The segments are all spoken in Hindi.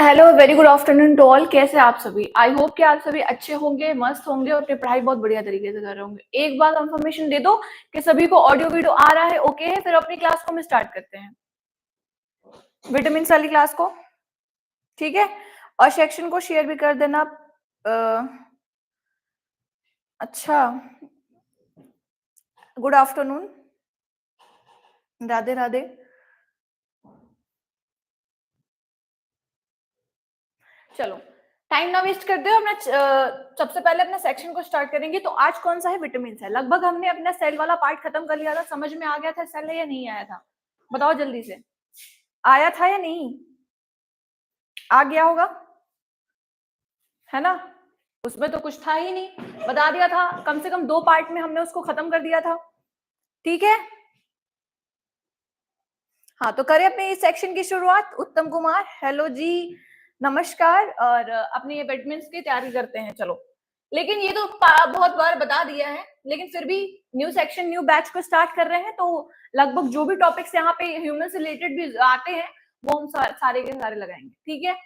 Hello, very good afternoon to all. कैसे हैं आप सभी? आई होप कि आप सभी अच्छे होंगे, मस्त होंगे और अपनी पढ़ाई बहुत बढ़िया तरीके से कर रहे होंगे। एक बार कंफर्मेशन दे दो कि सभी को ऑडियो वीडियो आ रहा है, ओके है? फिर अपनी क्लास को हम स्टार्ट करते हैं, विटामिन वाली क्लास को, ठीक है? और सेक्शन को शेयर भी कर देना। अच्छा, गुड आफ्टरनून, राधे राधे। चलो, टाइम ना वेस्ट करते हो, अपना सबसे पहले अपना सेक्शन को स्टार्ट करेंगे। तो आज कौन सा है? विटामिन है। लगभग हमने अपना सेल वाला पार्ट खत्म कर लिया था। समझ में आ गया था सेल है या नहीं आया था? बताओ जल्दी से, आया था या नहीं? आ गया होगा, है ना? उसमें तो कुछ था ही नहीं, बता दिया था। कम से कम 2 पार्ट में हमने उसको खत्म कर दिया था, ठीक है? हाँ, तो करें अपने इस सेक्शन की शुरुआत। उत्तम कुमार, हेलो जी, नमस्कार। और अपने ये विटामिन्स की तैयारी करते हैं। चलो, लेकिन ये तो बहुत बार बता दिया है, लेकिन फिर भी न्यू सेक्शन, न्यू बैच को स्टार्ट कर रहे हैं, तो लगभग जो भी टॉपिक्स यहाँ पे ह्यूमन से रिलेटेड भी आते हैं वो हम सारे के सारे लगाएंगे, ठीक है?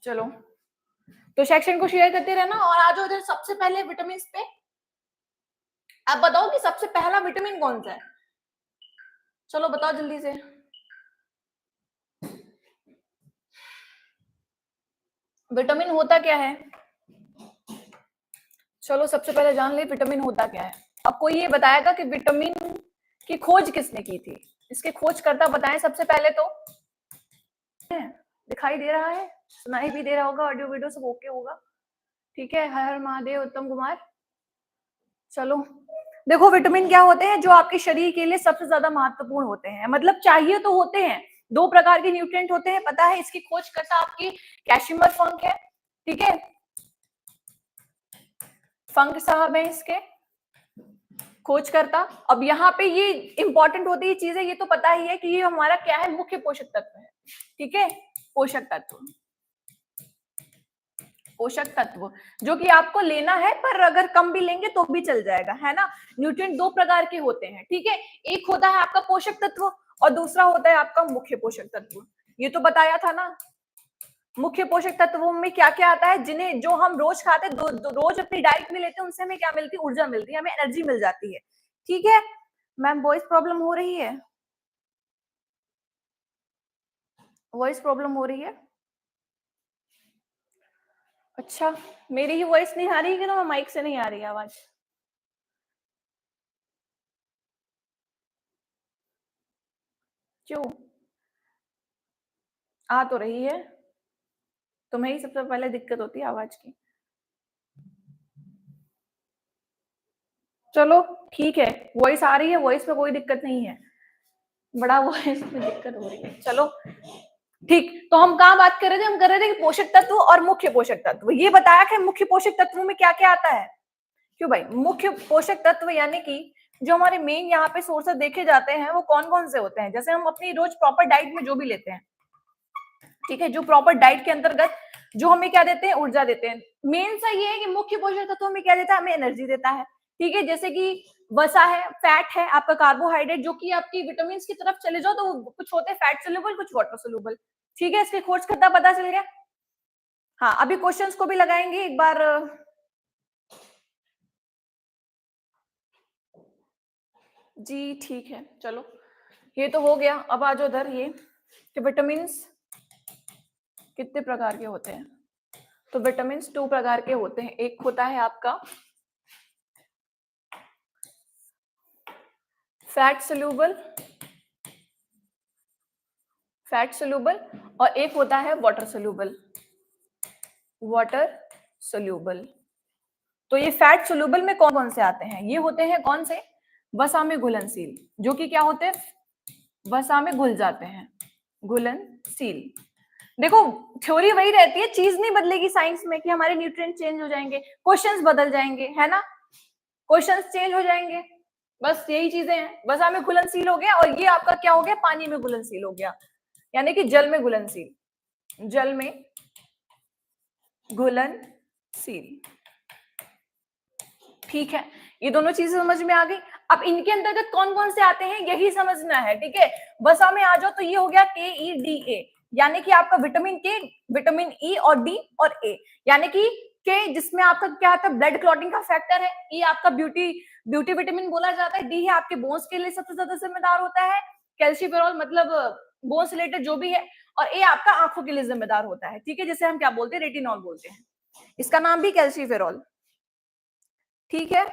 चलो, तो सेक्शन को शेयर करते रहना। और आज उधर सबसे पहले विटामिन पे, आप बताओ कि सबसे पहला विटामिन कौन सा है? चलो बताओ जल्दी से। विटामिन होता क्या है? चलो सबसे पहले जान ले विटामिन होता क्या है। अब कोई ये बताएगा कि विटामिन की खोज किसने की थी? इसके खोजकर्ता बताएं सबसे पहले तो। दिखाई दे रहा है, सुनाई भी दे रहा होगा, ऑडियो वीडियो सब ओके होगा, ठीक है? हर हर महादेव, उत्तम कुमार। चलो, देखो विटामिन क्या होते हैं जो आपके शरीर के लिए सबसे ज्यादा महत्वपूर्ण होते हैं, मतलब चाहिए तो होते हैं। 2 प्रकार के न्यूट्रिएंट होते हैं, पता है? इसकी खोजकर्ता आपकी कैशिमर फंक है, ठीक है? फंक साहब है इसके खोजकर्ता। अब यहाँ पे ये इंपॉर्टेंट होती है चीजें, ये तो पता ही है कि ये हमारा क्या है, मुख्य पोषक तत्व है, ठीक है? पोषक तत्व, पोषक तत्व जो कि आपको लेना है, पर अगर कम भी लेंगे तो भी चल जाएगा, है ना? न्यूट्रिएंट 2 प्रकार के होते हैं, ठीक है? एक होता है आपका पोषक तत्व और दूसरा होता है आपका मुख्य पोषक तत्व। ये तो बताया था ना। मुख्य पोषक तत्वों में क्या क्या आता है, जिन्हें जो हम रोज खाते हैं, रोज अपनी डाइट में लेते हैं, उनसे हमें क्या मिलती है? ऊर्जा मिलती है, हमें एनर्जी मिल जाती है, ठीक है? मैम वॉइस प्रॉब्लम हो रही है, वॉइस प्रॉब्लम हो रही है। अच्छा, मेरी ही वॉइस नहीं आ रही कि ना माइक से नहीं आ रही आवाज? क्यों? आ तो रही है, तुम्हें ही सबसे पहले दिक्कत होती है आवाज की। चलो ठीक है, वॉइस आ रही है, वॉइस में कोई दिक्कत नहीं है, बड़ा वॉइस में दिक्कत हो रही है। चलो ठीक, तो हम कहाँ बात कर रहे थे? हम कर रहे थे कि पोषक तत्व और मुख्य पोषक तत्व। ये बताया कि मुख्य पोषक तत्वों में क्या क्या आता है। क्यों भाई? मुख्य पोषक तत्व यानी कि जो हमारे मेन यहाँ पे सोर्सेस देखे जाते हैं वो कौन कौन से होते हैं? जैसे हम अपनी रोज प्रॉपर डाइट में जो भी लेते हैं, ठीक है, जो प्रॉपर डाइट के अंतर्गत जो हमें क्या देते हैं? ऊर्जा देते हैं। मेन सा ये है कि मुख्य पोषक तत्व हमें क्या देता है? हमें एनर्जी देता है, ठीक है? जैसे कि वसा है, फैट है, आपका कार्बोहाइड्रेट, जो कि आपकी विटामिन की तरफ चले जाओ तो कुछ होते हैं फैट सोल्यूबल, कुछ वाटर सोल्यूबल, ठीक है? इसके खोज करता पता चल गया। हाँ, अभी क्वेश्चंस को भी लगाएंगे एक बार। जी ठीक है, चलो ये तो हो गया। अब आ जाओ उधर, ये कि विटामिन कितने प्रकार के होते हैं? तो विटामिन 2 प्रकार के होते हैं। एक होता है आपका फैट सोल्यूबल, फैट सोल्यूबल, और एक होता है वाटर सोल्यूबल, वाटर सोल्यूबल। तो ये फैट सोल्यूबल में कौन कौन से आते हैं? ये होते हैं कौन से? वसा में घुलनशील, जो कि क्या होते हैं? वसा में घुल जाते हैं, घुलनशील। देखो, थ्योरी वही रहती है, चीज नहीं बदलेगी साइंस में कि हमारे न्यूट्रिएंट चेंज हो जाएंगे, क्वेश्चंस बदल जाएंगे, है ना? क्वेश्चंस चेंज हो जाएंगे, बस यही चीजें हैं। वसा में घुलनशील हो गया, और ये आपका क्या हो गया? पानी में घुलनशील हो गया, यानी कि जल में घुलनशील, जल में घुलनशील, ठीक है? ये दोनों चीजें समझ में आ गई। अब इनके अंतर्गत कौन कौन से आते हैं यही समझना है, ठीक है? वसा में आ जाओ तो ये हो गया KEDA, यानी कि आपका विटामिन के, विटामिन ई और डी और ए, यानी कि के जिसमें आपका क्या आता है, ब्लड क्लॉटिंग का फैक्टर है, ई आपका ब्यूटी विटामिन बोला जाता है, डी है आपके बोन्स के लिए सबसे ज्यादा जिम्मेदार होता है, कैल्शिफेरॉल मतलब बोन्स रिलेटेड जो भी है, और ए आपका आंखों के लिए जिम्मेदार होता है, ठीक है, जिसे हम क्या बोलते हैं, रेटिनॉल बोलते हैं, इसका नाम भी कैल्शिफेरॉल, ठीक है।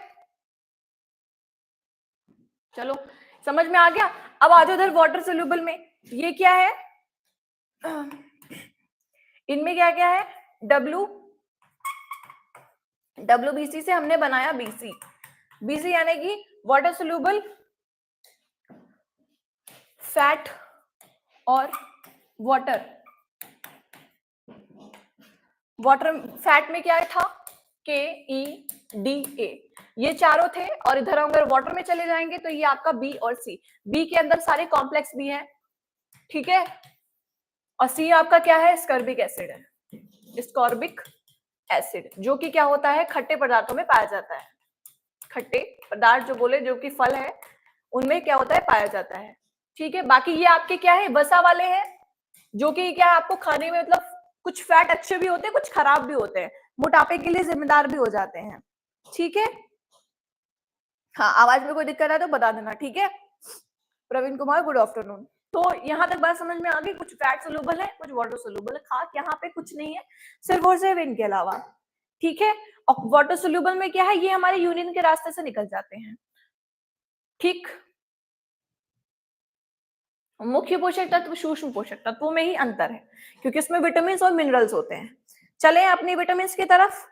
चलो समझ में आ गया। अब आ जाओ इधर वाटर सोल्यूबल में, ये क्या है, इनमें क्या क्या है, WBC से हमने बनाया BC यानी कि वाटर सोल्यूबल फैट और वाटर फैट में क्या था, KEDA, ये चारों थे, और इधर अगर वाटर में चले जाएंगे तो ये आपका B और C, B के अंदर सारे कॉम्प्लेक्स भी हैं, ठीक है, और C आपका क्या है, स्कॉर्बिक एसिड है, स्कॉर्बिक एसिड, जो कि क्या होता है, खट्टे पदार्थों में पाया जाता है, खट्टे पदार्थ जो बोले, जो कि फल है उनमें क्या होता है, पाया जाता है, ठीक है। बाकी ये आपके क्या है, वसा वाले हैं, जो कि क्या है, आपको खाने में मतलब कुछ फैट अच्छे भी होते हैं, कुछ खराब भी होते हैं, मोटापे के लिए जिम्मेदार भी हो जाते हैं, ठीक है। हाँ, आवाज में कोई दिक्कत है तो बता देना, ठीक है। Praveen Kumar, good afternoon. तो यहाँ तक बात समझ में आ गई, कुछ फैट सोल्यूबल है, कुछ वाटर सोल्यूबल है, खास यहाँ पे कुछ नहीं है, सिर्फ और सिर्फ इनके अलावा, ठीक है। और वाटर सोल्यूबल में क्या है, ये हमारे यूरिन के रास्ते से निकल जाते हैं, ठीक। मुख्य पोषक तत्व, सूक्ष्म पोषक तत्वों में ही अंतर है, क्योंकि इसमें विटामिन और मिनरल्स होते हैं। चले अपनी विटामिन की तरफ,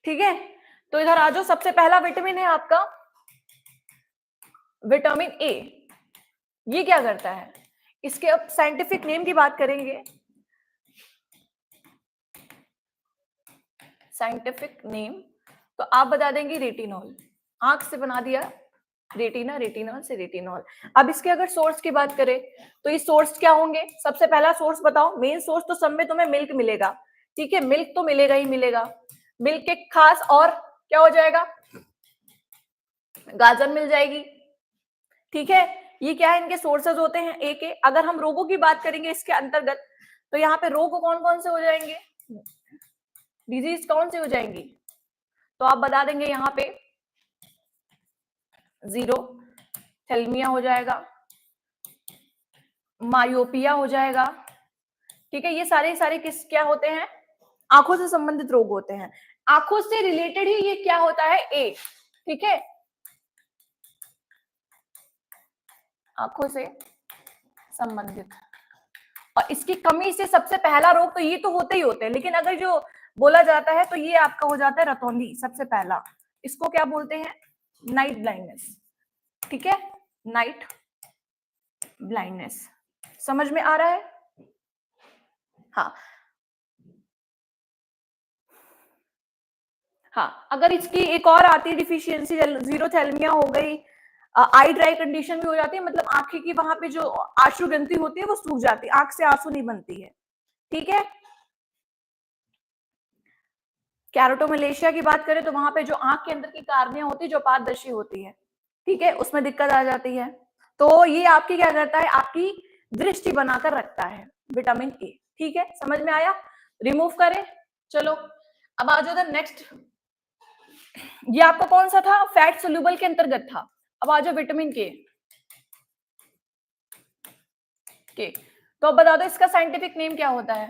ठीक है। तो इधर आ जाओ, सबसे पहला विटामिन है आपका विटामिन ए। ये क्या करता है, इसके अब साइंटिफिक नेम की बात करेंगे, साइंटिफिक नेम तो आप बता देंगे रेटिनॉल, आंख से बना दिया रेटिना, रेटिनॉल से रेटिनॉल। अब इसके अगर सोर्स की बात करें तो ये सोर्स क्या होंगे, सबसे पहला सोर्स बताओ, मेन सोर्स तो सब में तुम्हें मिल्क मिलेगा, ठीक है, मिल्क तो मिलेगा ही मिलेगा, मिल्क के खास, और क्या हो जाएगा, गाजर मिल जाएगी, ठीक है। ये क्या है, इनके सोर्सेज होते हैं ए के। अगर हम रोगों की बात करेंगे इसके अंतर्गत, तो यहाँ पे रोग कौन कौन से हो जाएंगे, डिजीज कौन सी हो जाएंगी, तो आप बता देंगे यहाँ पे जीरो थैलेमिया हो जाएगा, मायोपिया हो जाएगा, ठीक है। ये सारे किस क्या होते हैं, आंखों से संबंधित रोग होते हैं, आंखों से रिलेटेड ही ये क्या होता है, ए, ठीक है, आंखों से संबंधित। और इसकी कमी से सबसे पहला रोग तो ये तो होते ही होते हैं, लेकिन अगर जो बोला जाता है तो ये आपका हो जाता है रतौंधी सबसे पहला, इसको क्या बोलते हैं, नाइट ब्लाइंडनेस, ठीक है, नाइट ब्लाइंडनेस, समझ में आ रहा है। हाँ हाँ, अगर इसकी एक और आती है डिफिशियंसी, जीरोथैलेमिया हो गई, आई ड्राई कंडीशन भी हो जाती है, मतलब आंखें की वहां पे जो आंसू ग्रंथि होती है वो सूख जाती है, आंख से आंसू नहीं बनती है, ठीक है। कैरोटोमलेशिया की बात करें तो वहां पे जो आंख के अंदर की कार्निया होती है जो पारदर्शी होती है, ठीक है, उसमें दिक्कत आ जाती है। तो ये आपकी क्या करता है, आपकी दृष्टि बनाकर रखता है विटामिन ए, ठीक है, समझ में आया, रिमूव करें। चलो अब आ जाओ नेक्स्ट, ये आपका कौन सा था, फैट सोल्यूबल के अंतर्गत था। अब आ जाओ विटामिन के, तो अब बता दो इसका साइंटिफिक नेम क्या होता है,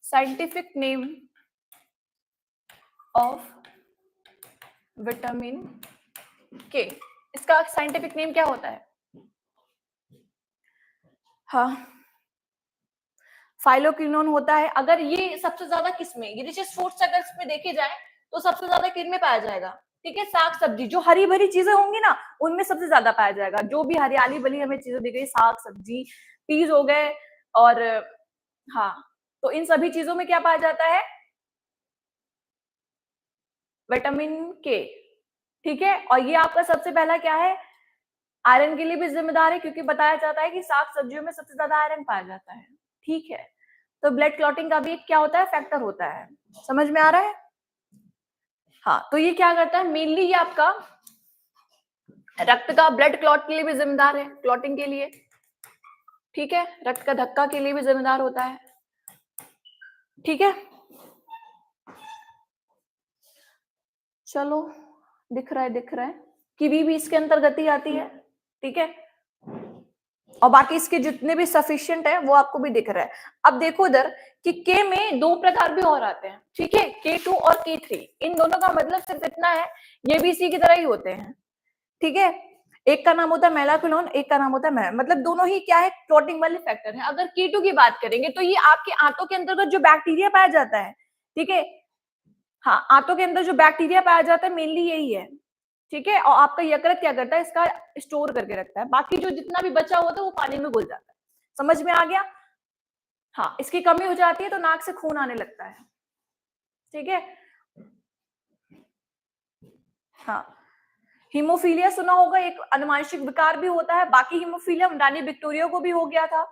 साइंटिफिक नेम ऑफ विटामिन के, इसका साइंटिफिक नेम क्या होता है, हाँ फाइलोक्विनोन होता है। अगर ये सबसे ज्यादा किसमें, ये रिचेस्ट फूड्स अगर इसमें देखे जाए तो सबसे ज्यादा किन में पाया जाएगा, ठीक है, साग सब्जी, जो हरी भरी चीजें होंगी ना उनमें सबसे ज्यादा पाया जाएगा, जो भी हरियाली भली हमें चीजें दिख रही, साग सब्जी, पीज हो गए, और हाँ, तो इन सभी चीजों में क्या पाया जाता है, विटामिन के, ठीक है। और ये आपका सबसे पहला क्या है, आयरन के लिए भी जिम्मेदार है, क्योंकि बताया जाता है कि साग सब्जियों में सबसे ज्यादा आयरन पाया जाता है, ठीक है। तो ब्लड क्लॉटिंग का भी क्या होता है, फैक्टर होता है, समझ में आ रहा है। हाँ, तो ये क्या करता है, मेनली ये आपका रक्त का ब्लड क्लॉट के लिए भी जिम्मेदार है, क्लॉटिंग के लिए, ठीक है, रक्त का धक्का के लिए भी जिम्मेदार होता है। ठीक है, चलो दिख रहा है, दिख रहा है। किवी भी इसके अंतर्गत ही आती है। ठीक है, और बाकी इसके जितने भी सफिशिएंट है वो आपको भी दिख रहा है। अब देखो इधर कि के में दो प्रकार भी और आते हैं। ठीक है, K2 और K3, इन दोनों का मतलब सिर्फ इतना है, ये भी इसी की तरह ही होते हैं। ठीक है, एक का नाम होता है मेलाक्विनोन, एक का नाम होता है मतलब दोनों ही क्या है, क्लॉटिंग वाले फैक्टर है। अगर K2 की बात करेंगे तो ये आपके आंतों के अंतर्गत जो बैक्टीरिया पाया जाता है, ठीक है, हाँ, आंतों के अंदर जो बैक्टीरिया पाया जाता है मेनली यही है। ठीक है, और आपका यकृत क्या करता है, इसका स्टोर करके रखता है। बाकी जो जितना भी बचा हुआ था वो पानी में घुल जाता है। समझ में आ गया? हाँ, इसकी कमी हो जाती है तो नाक से खून आने लगता है। ठीक है, हाँ, हीमोफीलिया सुना होगा, एक अनुवांशिक विकार भी होता है। बाकी हीमोफीलिया रानी विक्टोरिया को भी हो गया था।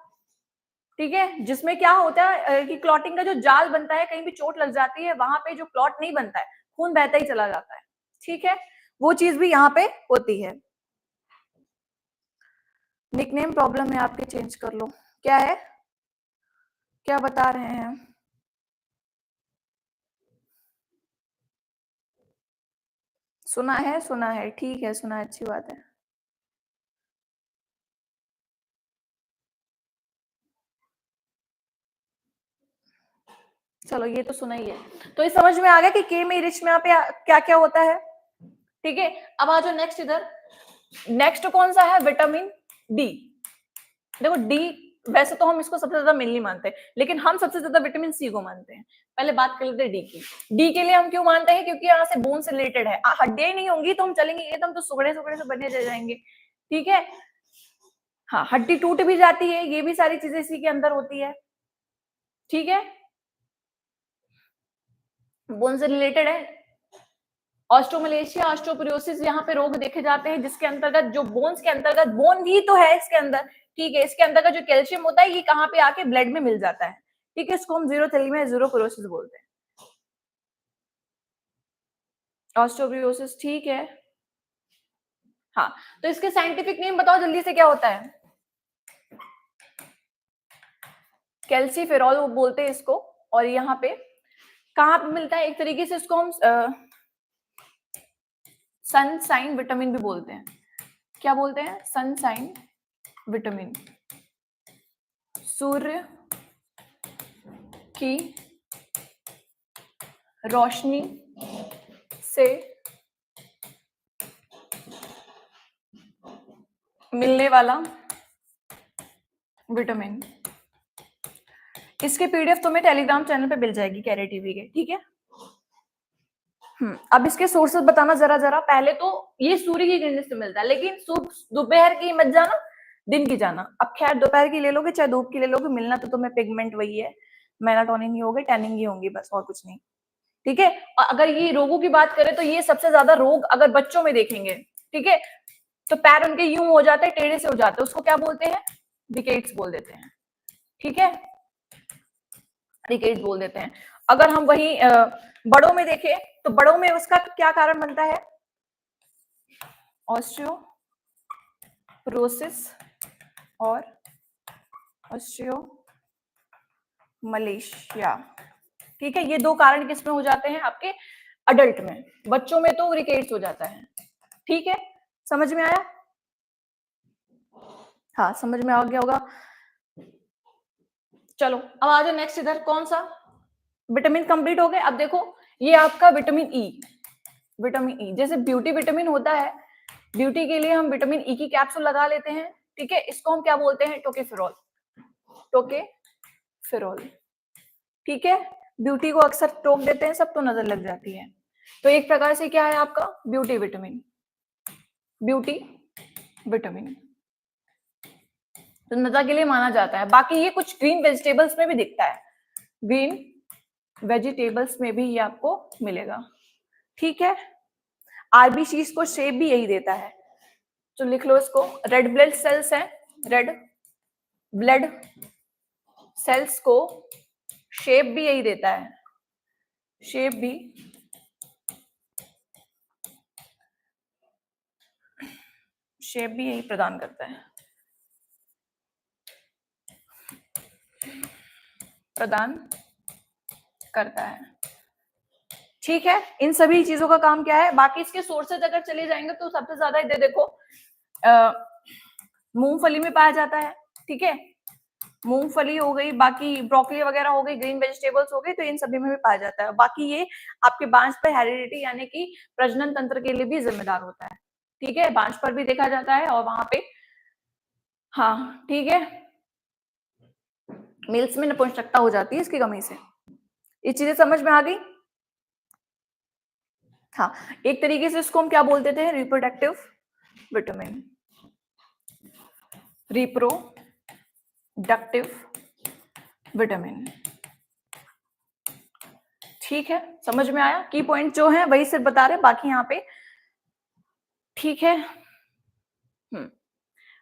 ठीक है, जिसमें क्या होता है कि क्लॉटिंग का जो जाल बनता है, कहीं भी चोट लग जाती है, वहां पे जो क्लॉट नहीं बनता है, खून बहता ही चला जाता है। ठीक है, वो चीज भी यहाँ पे होती है। निकनेम प्रॉब्लम है आपके, चेंज कर लो। क्या है, क्या बता रहे हैं? सुना है, सुना है, ठीक है, सुना है, अच्छी बात है। चलो ये तो सुना ही है। तो ये समझ में आ गया कि के में रिच में यहाँ पे क्या क्या होता है। ठीक है, अब आ जाओ नेक्स्ट इधर। नेक्स्ट कौन सा है, विटामिन डी। देखो डी, वैसे तो हम इसको सबसे ज्यादा मेनली मानते हैं, लेकिन हम सबसे ज्यादा विटामिन सी को मानते हैं। पहले बात कर लेते हैं डी की। डी के लिए हम क्यों मानते हैं, क्योंकि यहाँ से बोन से रिलेटेड है। हड्डियां नहीं होंगी तो हम चलेंगे, एकदम तो सुगड़े सुगड़े से बने रह जाएंगे। ठीक है, हाँ, हड्डी टूट भी जाती है, ये भी सारी चीजें इसी के अंदर होती है। ठीक है, बोन से रिलेटेड है। ऑस्टोमलेशिया, ऑस्टोपोरोसिस यहाँ पे रोग देखे जाते हैं, जिसके अंतर्गत जो बोन्स के अंतर्गत, बोन भी तो है इसके अंदर। ठीक है, इसके अंतर्गत जो कैल्शियम होता है ये कहाँ पे आके ब्लड में मिल जाता है। ठीक है, इसको हम जीरोथैलेमिया जीरोपोरोसिस बोलते हैं। ऑस्टोपोरोसिस, ठीक है। हाँ, तो इसके साइंटिफिक नेम बताओ जल्दी से, क्या होता है? कैल्सीफेरॉल वो बोलते हैं इसको। और यहाँ पे कहाँ पे मिलता है, एक तरीके से इसको हम सनसाइन विटामिन भी बोलते हैं। क्या बोलते हैं? Sunshine vitamin. सूर्य की रोशनी से मिलने वाला विटामिन। इसके पीडीएफ तुम्हें टेलीग्राम चैनल पे मिल जाएगी, कैरियर टीवी के। ठीक है, अब इसके सोर्सेस बताना जरा जरा। पहले तो ये सूर्य की किरणों से मिलता है, लेकिन दोपहर की मत जाना, दिन की जाना। अब खैर दोपहर की ले लोगे चाहे धूप की ले लोगे, मिलना तो तुम्हें पिगमेंट वही है, मेलाटोनिन ही होगी, टैनिंग ही होंगी, बस और कुछ नहीं। ठीक है, और अगर ये रोगों की बात करें तो ये सबसे ज्यादा रोग अगर बच्चों में देखेंगे, ठीक है, तो पैर उनके यूं हो जाते हैं, टेढ़े से हो जाते हैं, उसको क्या बोलते हैं? रिकेट्स बोल देते हैं। ठीक है, रिकेट्स बोल देते हैं। अगर हम वही बड़ों में देखें तो बड़ों में उसका क्या कारण बनता है? ऑस्टियोपोरोसिस और ऑस्टियोमलेशिया। ठीक है, ये दो कारण किसमें हो जाते हैं आपके? अडल्ट में। बच्चों में तो रिकेट्स हो जाता है। ठीक है, समझ में आया? हाँ, समझ में आ गया होगा। चलो अब आ जाओ नेक्स्ट इधर। कौन सा विटामिन कंप्लीट हो गए? अब देखो ये आपका विटामिन ई। विटामिन ई जैसे ब्यूटी विटामिन होता है, ब्यूटी के लिए हम विटामिन ई की कैप्सूल लगा लेते हैं। ठीक है, इसको हम क्या बोलते हैं? टोकेफेरॉल। टोकेफेरॉल। ठीक है, ब्यूटी को अक्सर टोक देते हैं सब तो नजर लग जाती है। तो एक प्रकार से क्या है आपका? Beauty vitamin. ब्यूटी विटामिन तो नजर के लिए माना जाता है। बाकी ये कुछ ग्रीन वेजिटेबल्स में भी दिखता है, ग्रीन वेजिटेबल्स में भी ये आपको मिलेगा। ठीक है, आरबीसी को शेप भी यही देता है, तो लिख लो इसको। रेड ब्लड सेल्स है, रेड ब्लड सेल्स को शेप भी यही देता है, शेप भी यही प्रदान करता है। प्रदान करता है। ठीक है, इन सभी चीजों का काम क्या है। बाकी इसके सोर्सेज अगर चले जाएंगे तो सबसे ज्यादा इधर देखो मूंगफली में पाया जाता है। ठीक है, मूंगफली हो गई, बाकी ब्रोकली वगैरह हो गई, ग्रीन वेजिटेबल्स हो गई, तो इन सभी में भी पाया जाता है। बाकी ये आपके बांझ पर हेरिडिटी यानी कि प्रजनन तंत्र के लिए भी जिम्मेदार होता है। ठीक है, बांझ पर भी देखा जाता है और वहां पे हाँ ठीक है, मिल्स में नपुंसकता हो जाती है इसकी कमी से। ये चीजें समझ में आ गई। हाँ, एक तरीके से इसको हम क्या बोलते थे, रिप्रोडक्टिव विटामिन, रिप्रोडक्टिव विटामिन। ठीक है, समझ में आया। की पॉइंट जो है वही सिर्फ बता रहे, बाकी यहाँ पे ठीक है।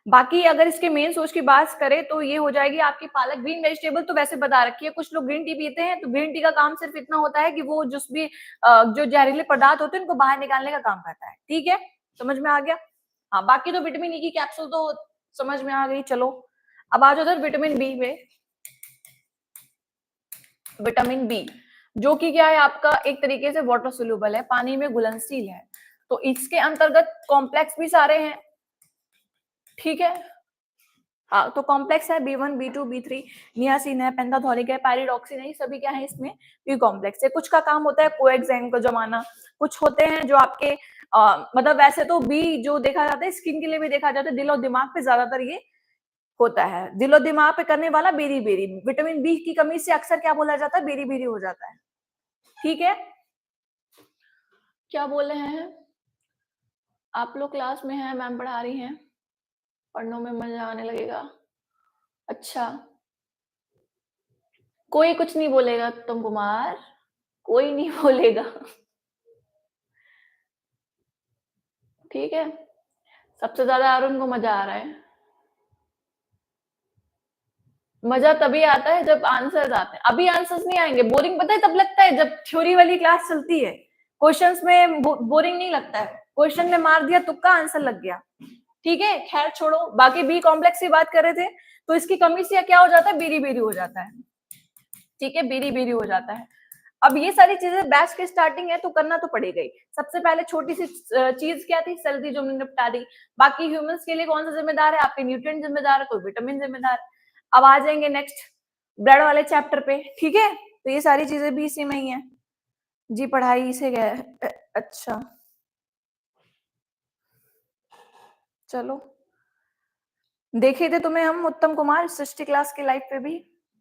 बाकी अगर इसके मेन सोर्स की बात करें तो ये हो जाएगी आपकी पालक। ग्रीन वेजिटेबल तो वैसे बता रखी है, कुछ लोग ग्रीन टी पीते हैं तो ग्रीन टी का काम सिर्फ इतना होता है कि वो जिस भी जो जहरीले पदार्थ होते हैं उनको बाहर निकालने का काम करता है। ठीक है, समझ में आ गया। हाँ, बाकी तो विटामिन ई की कैप्सूल तो समझ में आ गई। चलो अब आ जाओ उधर विटामिन बी में। विटामिन बी जो कि क्या है आपका, एक तरीके से वाटर सोल्यूबल है, पानी में घुलनशील है, तो इसके अंतर्गत कॉम्प्लेक्स भी सारे हैं। ठीक है, हाँ तो कॉम्प्लेक्स है B1 B2 B3, नियासिन है, पेंटाथोनिक है, पायरिडॉक्सिन है, ये सभी क्या है इसमें बी कॉम्प्लेक्स है। कुछ का काम होता है कोएक्साइन को जमाना, कुछ होते हैं जो आपके मतलब वैसे तो बी जो देखा जाता है स्किन के लिए भी देखा जाता है, दिल और दिमाग पे ज्यादातर ये होता है। दिल और दिमाग पे करने वाला बेरी बेरी। विटामिन बी की कमी से अक्सर क्या बोला जाता है, बेरी बेरी हो जाता है। ठीक है, क्या बोल रहे हैं आप लोग, क्लास में हैं, मैम पढ़ा रही हैं, पढ़ने में मजा आने लगेगा। अच्छा, कोई कुछ नहीं बोलेगा उत्तम कुमार, कोई नहीं बोलेगा। ठीक है, सबसे ज्यादा अरुण को मजा आ रहा है। मजा तभी आता है जब आंसर्स आते हैं। अभी आंसर्स नहीं आएंगे, बोरिंग पता है तब लगता है जब थ्योरी वाली क्लास चलती है। क्वेश्चंस में बोरिंग नहीं लगता है, क्वेश्चन में मार दिया तुक्का, आंसर लग गया। ठीक है, खैर छोड़ो। बाकी बी कॉम्प्लेक्स की बात कर रहे थे, तो इसकी कमी से क्या हो जाता है, बेरी बेरी हो जाता है। ठीक है, बेरी बेरी हो जाता है। अब ये सारी चीजें बैच की स्टार्टिंग है तो करना तो पड़ेगा ही। सबसे पहले छोटी सी चीज क्या थी, सेल थी जो हमने निपटा दी। बाकी ह्यूमंस के लिए कौन सा जिम्मेदार है, आपके न्यूट्रिएंट जिम्मेदार है, कोई विटामिन जिम्मेदार है। अब आ जाएंगे नेक्स्ट ब्लड वाले चैप्टर पे। ठीक है, तो ये सारी चीजें भी इसी में ही है जी, पढ़ाई से गए। अच्छा चलो, देखे थे तुम्हें हम उत्तम कुमार सृष्टि क्लास के लाइव पे भी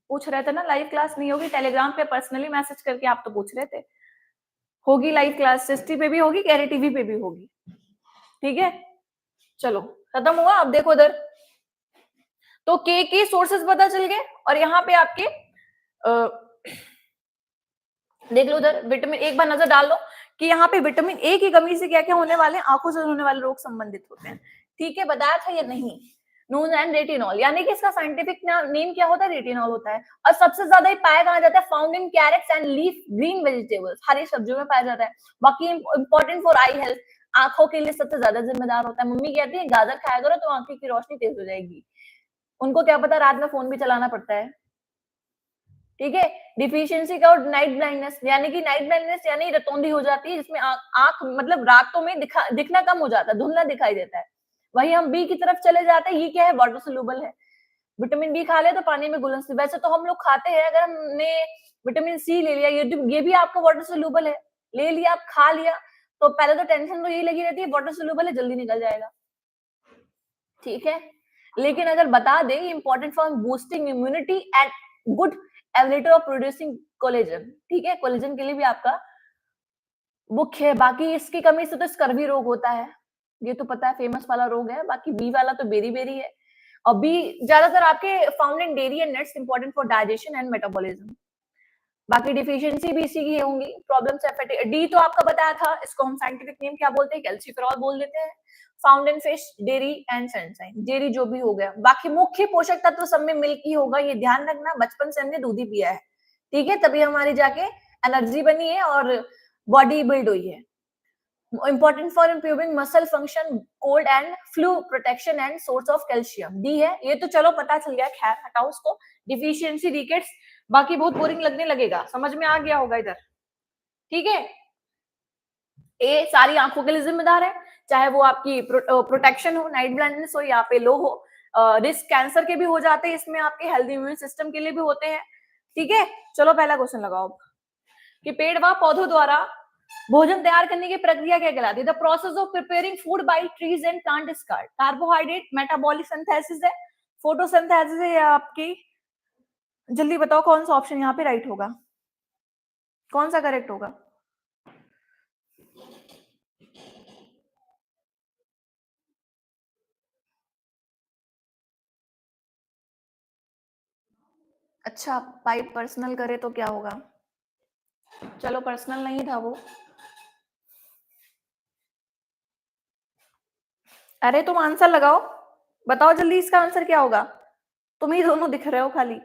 पूछ रहे थे ना। लाइव क्लास नहीं होगी, टेलीग्राम पे पर्सनली मैसेज करके आप तो पूछ रहे थे। होगी लाइव क्लास, सृष्टि पे भी होगी, कैरी टीवी पे भी होगी। ठीक है, चलो खत्म हुआ। अब देखो इधर, तो के सोर्सेस पता चल गए, और यहाँ पे आपके देख लो उधर विटामिन, एक बार नजर डाल लो कि यहाँ पे विटामिन ए की कमी से क्या क्या होने वाले हैं, आंखों से होने वाले रोग संबंधित होते हैं। ठीक है, बताया था या नहीं। नोन एंड रेटिनॉल, यानी कि इसका साइंटिफिक नेम क्या होता है, रेटिनॉल होता है। और सबसे ज्यादा ये पाया कहाँ जाता है, found in carrots and leaf green vegetables, हरी सब्जियों में पाया जाता है। बाकी इंपॉर्टेंट फॉर आई हेल्थ, आंखों के लिए सबसे ज्यादा जिम्मेदार होता है। मम्मी कहती है गाजर खाया करो तो आंखों की रोशनी तेज हो जाएगी, उनको क्या पता रात में फोन भी चलाना पड़ता है। ठीक है, डिफिशियंसी का और नाइट ब्लाइंडनेस, यानी कि नाइट ब्लाइंडनेस यानी रतौंधी हो जाती है, जिसमें आंख मतलब रातों में दिखना कम हो जाता है, धुंधला दिखाई देता है। वही हम बी की तरफ चले जाते हैं, ये क्या है, वाटर सोल्यूबल है। विटामिन बी खा ले तो पानी में घुलनशील, वैसे तो हम लोग खाते हैं, अगर हमने विटामिन सी ले लिया, ये भी आपका वाटर सोल्यूबल है, ले लिया आप खा लिया, तो पहले तो टेंशन तो यही लगी रहती है, वाटर सोल्यूबल है जल्दी निकल जाएगा। ठीक है, लेकिन अगर बता दे important for boosting immunity and good ability of producing collagen. ठीक है, कोलेजन के लिए भी आपका मुख्य है। बाकी इसकी कमी से तो स्कर्वी रोग होता है, ये तो पता है, फेमस वाला रोग है। बाकी बी वाला तो बेरी बेरी है, और बी ज्यादातर आपके found in dairy and nuts, important for digestion and metabolism. बाकी डिफिशियंसी भी इसी की होंगी, प्रॉब्लम्स। डी तो आपका बताया था, इसको हम साइंटिफिक नेम क्या बोलते हैं, कैल्सिफेरॉल बोल देते हैं। Found in fish, dairy and sunshine, dairy जो भी हो गया। बाकी मुख्य पोषक तत्व सब में मिल्क ही होगा, ये ध्यान रखना, बचपन से हमने दूध ही पिया है। ठीक है, तभी हमारी जाके एनर्जी बनी है और बॉडी बिल्ड हुई है। Important for improving muscle function, cold and flu protection and source of calcium, D है। ये तो चलो पता चल गया, खैर हटाओ उसको। डिफिशियंसी रिकेट्स, बाकी बहुत बोरिंग लगने लगेगा। समझ में आ गया होगा इधर, ठीक है। ए सारी आंखों के लिए जिम्मेदार है, चाहे वो आपकी प्रोटेक्शन हो, नाइट ब्लाइंडनेस हो, या पे लो हो। रिस्क कैंसर के भी हो जाते हैं इसमें, आपके हेल्दी इम्यून सिस्टम के लिए भी होते हैं, ठीक है। चलो पहला क्वेश्चन लगाओ कि पेड़ व पौधों द्वारा भोजन तैयार करने की प्रक्रिया क्या कहलाती है? The process of preparing food by trees and plant discard. Carbohydrate, metabolic synthesis है, फोटोसिंथेसिस है, या आपकी, जल्दी बताओ कौन सा ऑप्शन यहाँ पे राइट होगा, कौन सा करेक्ट होगा? अच्छा, पाइप पर्सनल करे तो क्या होगा? चलो पर्सनल नहीं था वो। अरे तुम आंसर लगाओ, बताओ जल्दी इसका आंसर क्या होगा। तुम ही दोनों दिख रहे हो खाली।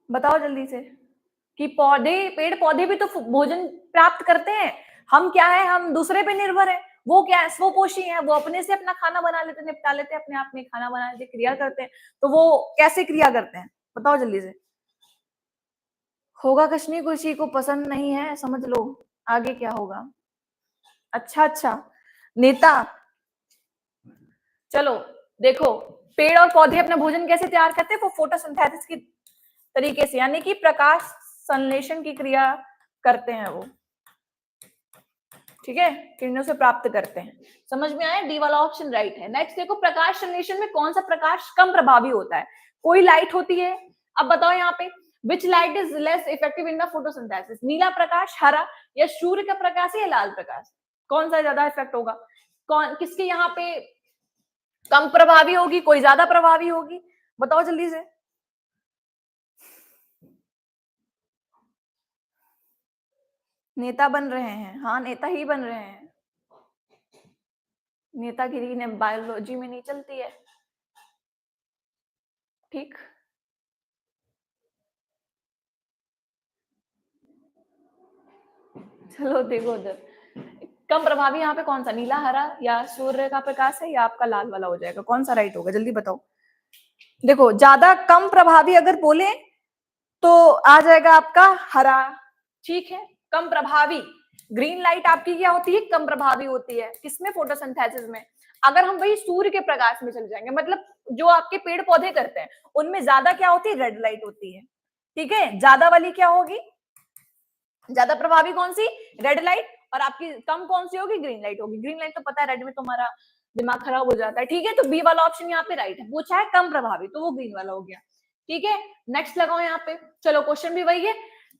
बताओ जल्दी से कि पौधे, पेड़ पौधे भी तो भोजन प्राप्त करते हैं। हम क्या है, हम दूसरे पे निर्भर है। वो क्या है, स्वपोषी है, वो अपने से अपना खाना बना लेते, निपटा लेते, अपने आप में खाना बना लेते, क्रिया करते हैं। तो वो कैसे क्रिया करते हैं, बताओ जल्दी से। होगा कुछ नहीं, किसी को पसंद नहीं है, समझ लो। आगे क्या होगा? अच्छा अच्छा, नेता। चलो देखो, पेड़ और पौधे अपना भोजन कैसे तैयार करते हैं? वो फोटोसिंथेसिस की तरीके से, यानी कि प्रकाश संश्लेषण की क्रिया करते हैं वो, ठीक है, किरणों से प्राप्त करते हैं। समझ में आया? डी वाला ऑप्शन राइट है। नेक्स्ट देखो, प्रकाश संश्लेषण में कौन सा प्रकाश कम प्रभावी होता है? कोई लाइट होती है, अब बताओ यहाँ पे, which light is less effective in the photosynthesis? नीला प्रकाश, हरा, या सूर्य का प्रकाश, या लाल प्रकाश? कौन सा ज्यादा इफेक्ट होगा? कौन किसके यहाँ पे कम प्रभावी होगी, कोई ज्यादा प्रभावी होगी? बताओ जल्दी से। नेता बन रहे हैं, हाँ नेता ही बन रहे हैं। नेतागिरी ने बायोलॉजी में नहीं चलती है, ठीक। चलो देखो उधर, कम प्रभावी यहाँ पे कौन सा, नीला, हरा, या सूर्य का प्रकाश है, या आपका लाल वाला हो जाएगा? कौन सा राइट होगा, जल्दी बताओ। देखो, ज्यादा कम प्रभावी अगर बोले तो आ जाएगा आपका हरा, ठीक है। कम प्रभावी, ग्रीन लाइट आपकी क्या होती है, कम प्रभावी होती है, किसमें, फोटोसिंथेसिस में। अगर हम वही सूर्य के प्रकाश में चले जाएंगे, मतलब जो आपके पेड़ पौधे करते हैं, उनमें ज्यादा क्या होती है, रेड लाइट होती है, ठीक है। ज्यादा वाली क्या होगी, ज्यादा प्रभावी कौन सी, रेड लाइट, और आपकी कम कौन सी होगी, ग्रीन लाइट होगी। ग्रीन लाइट तो पता है, रेड में तुम्हारा दिमाग खराब हो जाता है, ठीक है। तो बी वाला ऑप्शन यहाँ पे राइट है, पूछा है कम प्रभावी, तो वो ग्रीन वाला हो गया, ठीक है। नेक्स्ट लगाओ यहाँ पे, चलो क्वेश्चन भी वही है,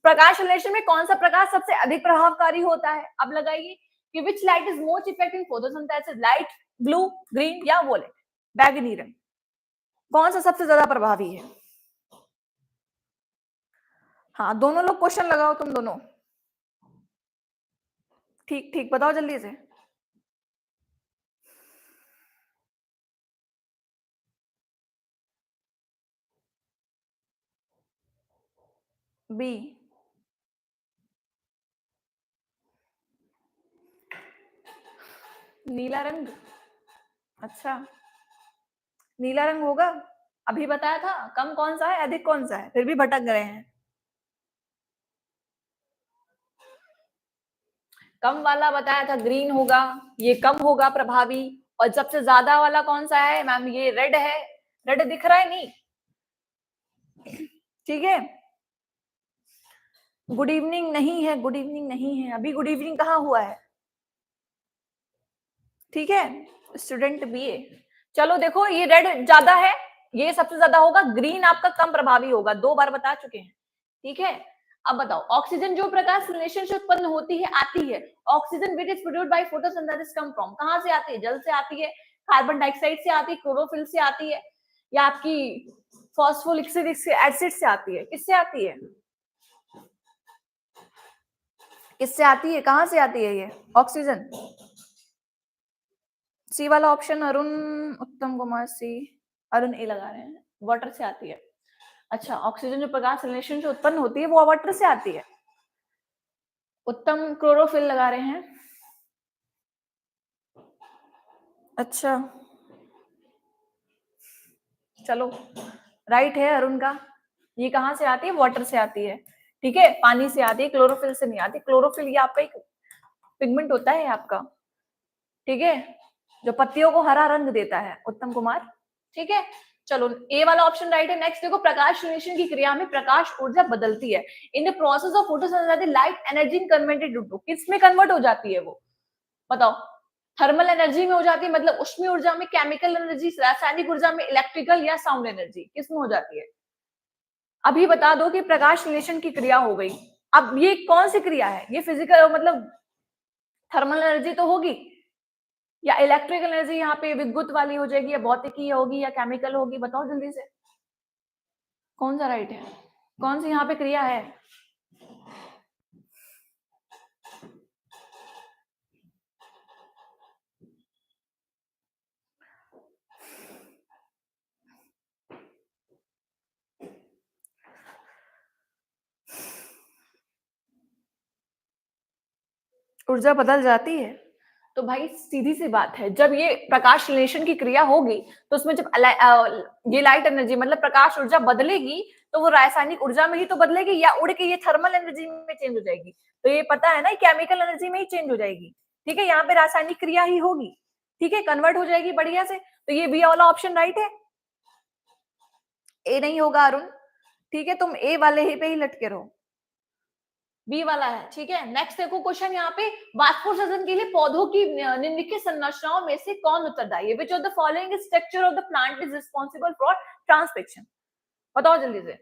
प्रकाश संश्लेषण में कौन सा प्रकाश सबसे अधिक प्रभावकारी होता है? अब लगाइए कि विच light is most effective in photosynthesis? Light blue, green, या वोलेट, बैगनी रंग, कौन सा सबसे ज्यादा प्रभावी है? हाँ दोनों लोग क्वेश्चन लगाओ, तुम दोनों, ठीक ठीक, बताओ जल्दी से। बी, नीला रंग। अच्छा, नीला रंग होगा, अभी बताया था। कम कौन सा है, अधिक कौन सा है, फिर भी भटक गए हैं। कम वाला बताया था ग्रीन होगा, ये कम होगा प्रभावी। और सबसे ज्यादा वाला कौन सा है मैम, ये रेड है। रेड दिख रहा है नहीं, ठीक है। गुड इवनिंग नहीं है, गुड इवनिंग नहीं है, अभी गुड इवनिंग कहाँ हुआ है, ठीक है। स्टूडेंट बी ए, चलो देखो, ये रेड ज्यादा है, ये सबसे ज्यादा होगा। ग्रीन आपका कम प्रभावी होगा, 2 बार बता चुके हैं, ठीक है। अब बताओ, ऑक्सीजन जो प्रकाश संश्लेषण से उत्पन्न होती है, आती है, oxygen which is produced by photosynthesis come from, कहां से आती है? जल से आती है, कार्बन डाइऑक्साइड से आती है, क्लोरोफिल से आती है, या आपकी फॉस्फोलिक एसिड से आती है? किससे आती है, किससे आती है, कहां से आती है ये ऑक्सीजन? सी वाला ऑप्शन, अरुण उत्तम कुमार सी, अरुण ए लगा रहे हैं, वाटर से आती है। अच्छा, ऑक्सीजन जो प्रकाश संश्लेषण से उत्पन्न होती है वो वाटर से आती है। उत्तम क्लोरोफिल लगा रहे हैं, अच्छा। चलो राइट है अरुण का। ये कहाँ से आती है? वाटर से आती है, ठीक है, पानी से आती है, क्लोरोफिल से नहीं आती। क्लोरोफिल ये आपका एक पिगमेंट होता है आपका, ठीक है, जो पत्तियों को हरा रंग देता है। उत्तम कुमार, ठीक है। चलो ए वाला ऑप्शन राइट है। नेक्स्ट देखो, प्रकाश संश्लेषण की क्रिया में प्रकाश ऊर्जा बदलती है। In the process of photosynthesis light energy converted to, किस में कन्वर्ट हो जाती है वो? बताओ। थर्मल एनर्जी में हो जाती है, मतलब ऊष्मीय ऊर्जा में, केमिकल एनर्जी, रासायनिक ऊर्जा में, इलेक्ट्रिकल या साउंड एनर्जी, किस में हो जाती है? अभी बता दो कि प्रकाश संश्लेषण की क्रिया हो गई। अब ये कौन सी क्रिया है? ये फिजिकल मतलब थर्मल एनर्जी तो होगी, या इलेक्ट्रिकल एनर्जी यहाँ पे विद्युत वाली हो जाएगी, या भौतिकी होगी, या केमिकल होगी? बताओ जल्दी से, कौन सा राइट है? कौन सी यहाँ पे क्रिया है? ऊर्जा बदल जाती है। तो भाई सीधी सी बात है, जब ये प्रकाश संश्लेषण की क्रिया होगी तो उसमें जब ये लाइट एनर्जी मतलब प्रकाश ऊर्जा बदलेगी, तो वो रासायनिक ऊर्जा में ही तो बदलेगी, या उड़ के ये थर्मल एनर्जी में चेंज हो जाएगी? तो ये पता है ना, केमिकल एनर्जी में ही चेंज हो जाएगी, ठीक है। यहाँ पे रासायनिक क्रिया ही होगी, ठीक है, कन्वर्ट हो जाएगी बढ़िया से। तो ये बी वाला ऑप्शन राइट है। ए नहीं होगा अरुण, ठीक है, तुम ए वाले ही पे ही लटके रहो। बी वाला है, ठीक है। नेक्स्ट देखो क्वेश्चन यहाँ पे, वाष्पोत्सर्जन के लिए पौधों की निम्नलिखित संरचनाओं में से कौन उत्तरदायी है? Which of the following structure of the plant is responsible for transpiration? बताओ जल्दी से।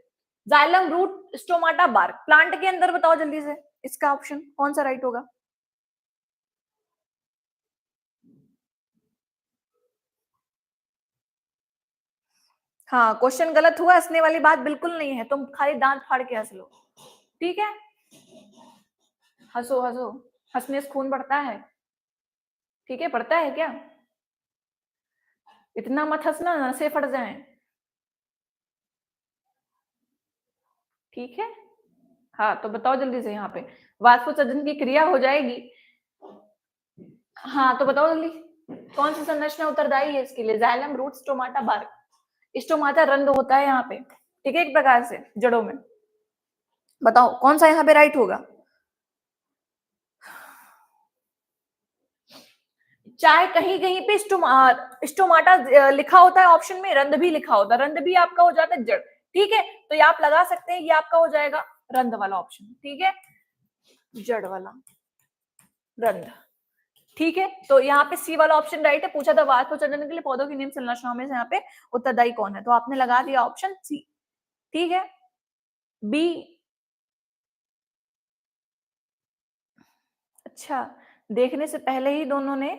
Xylem, root, stomata, bark, plant के अंदर बताओ जल्दी से, इसका ऑप्शन कौन सा राइट होगा? हाँ, क्वेश्चन गलत हुआ, हंसने वाली बात बिल्कुल नहीं है, तुम खाली दांत फाड़ के हंस लो, ठीक है। हंसो हंसो, हंसने से खून बढ़ता है, ठीक है, बढ़ता है क्या? इतना मत हंसना, नसें फट जाएं, ठीक है। हाँ, तो बताओ जल्दी से यहाँ पे, वाष्पोत्सर्जन की क्रिया हो जाएगी। हाँ, तो बताओ जल्दी, कौन सी संरचना उत्तरदायी है इसके लिए? Xylem, root, stomata, bark. Stomata रंध्र होता है यहाँ पे, ठीक है, एक प्रकार से जड़ों में। बताओ कौन सा यहाँ पे राइट होगा? चाहे कहीं कहीं पे स्टोमाटा लिखा होता है ऑप्शन में, रंध्र भी लिखा होता है, रंध्र भी आपका हो जाता है जड़, ठीक है। तो ये आप लगा सकते हैं, ये आपका हो जाएगा रंध्र वाला ऑप्शन, ठीक है, जड़ वाला रंध्र, ठीक है। तो यहाँ पे सी वाला ऑप्शन राइट है। पूछा था वाष्पोत्सर्जन के लिए पौधों की निम्न संरचनाओं में से यहाँ पे उत्तरदायी कौन है, तो आपने लगा दिया ऑप्शन सी, ठीक है। बी, अच्छा, देखने से पहले ही दोनों ने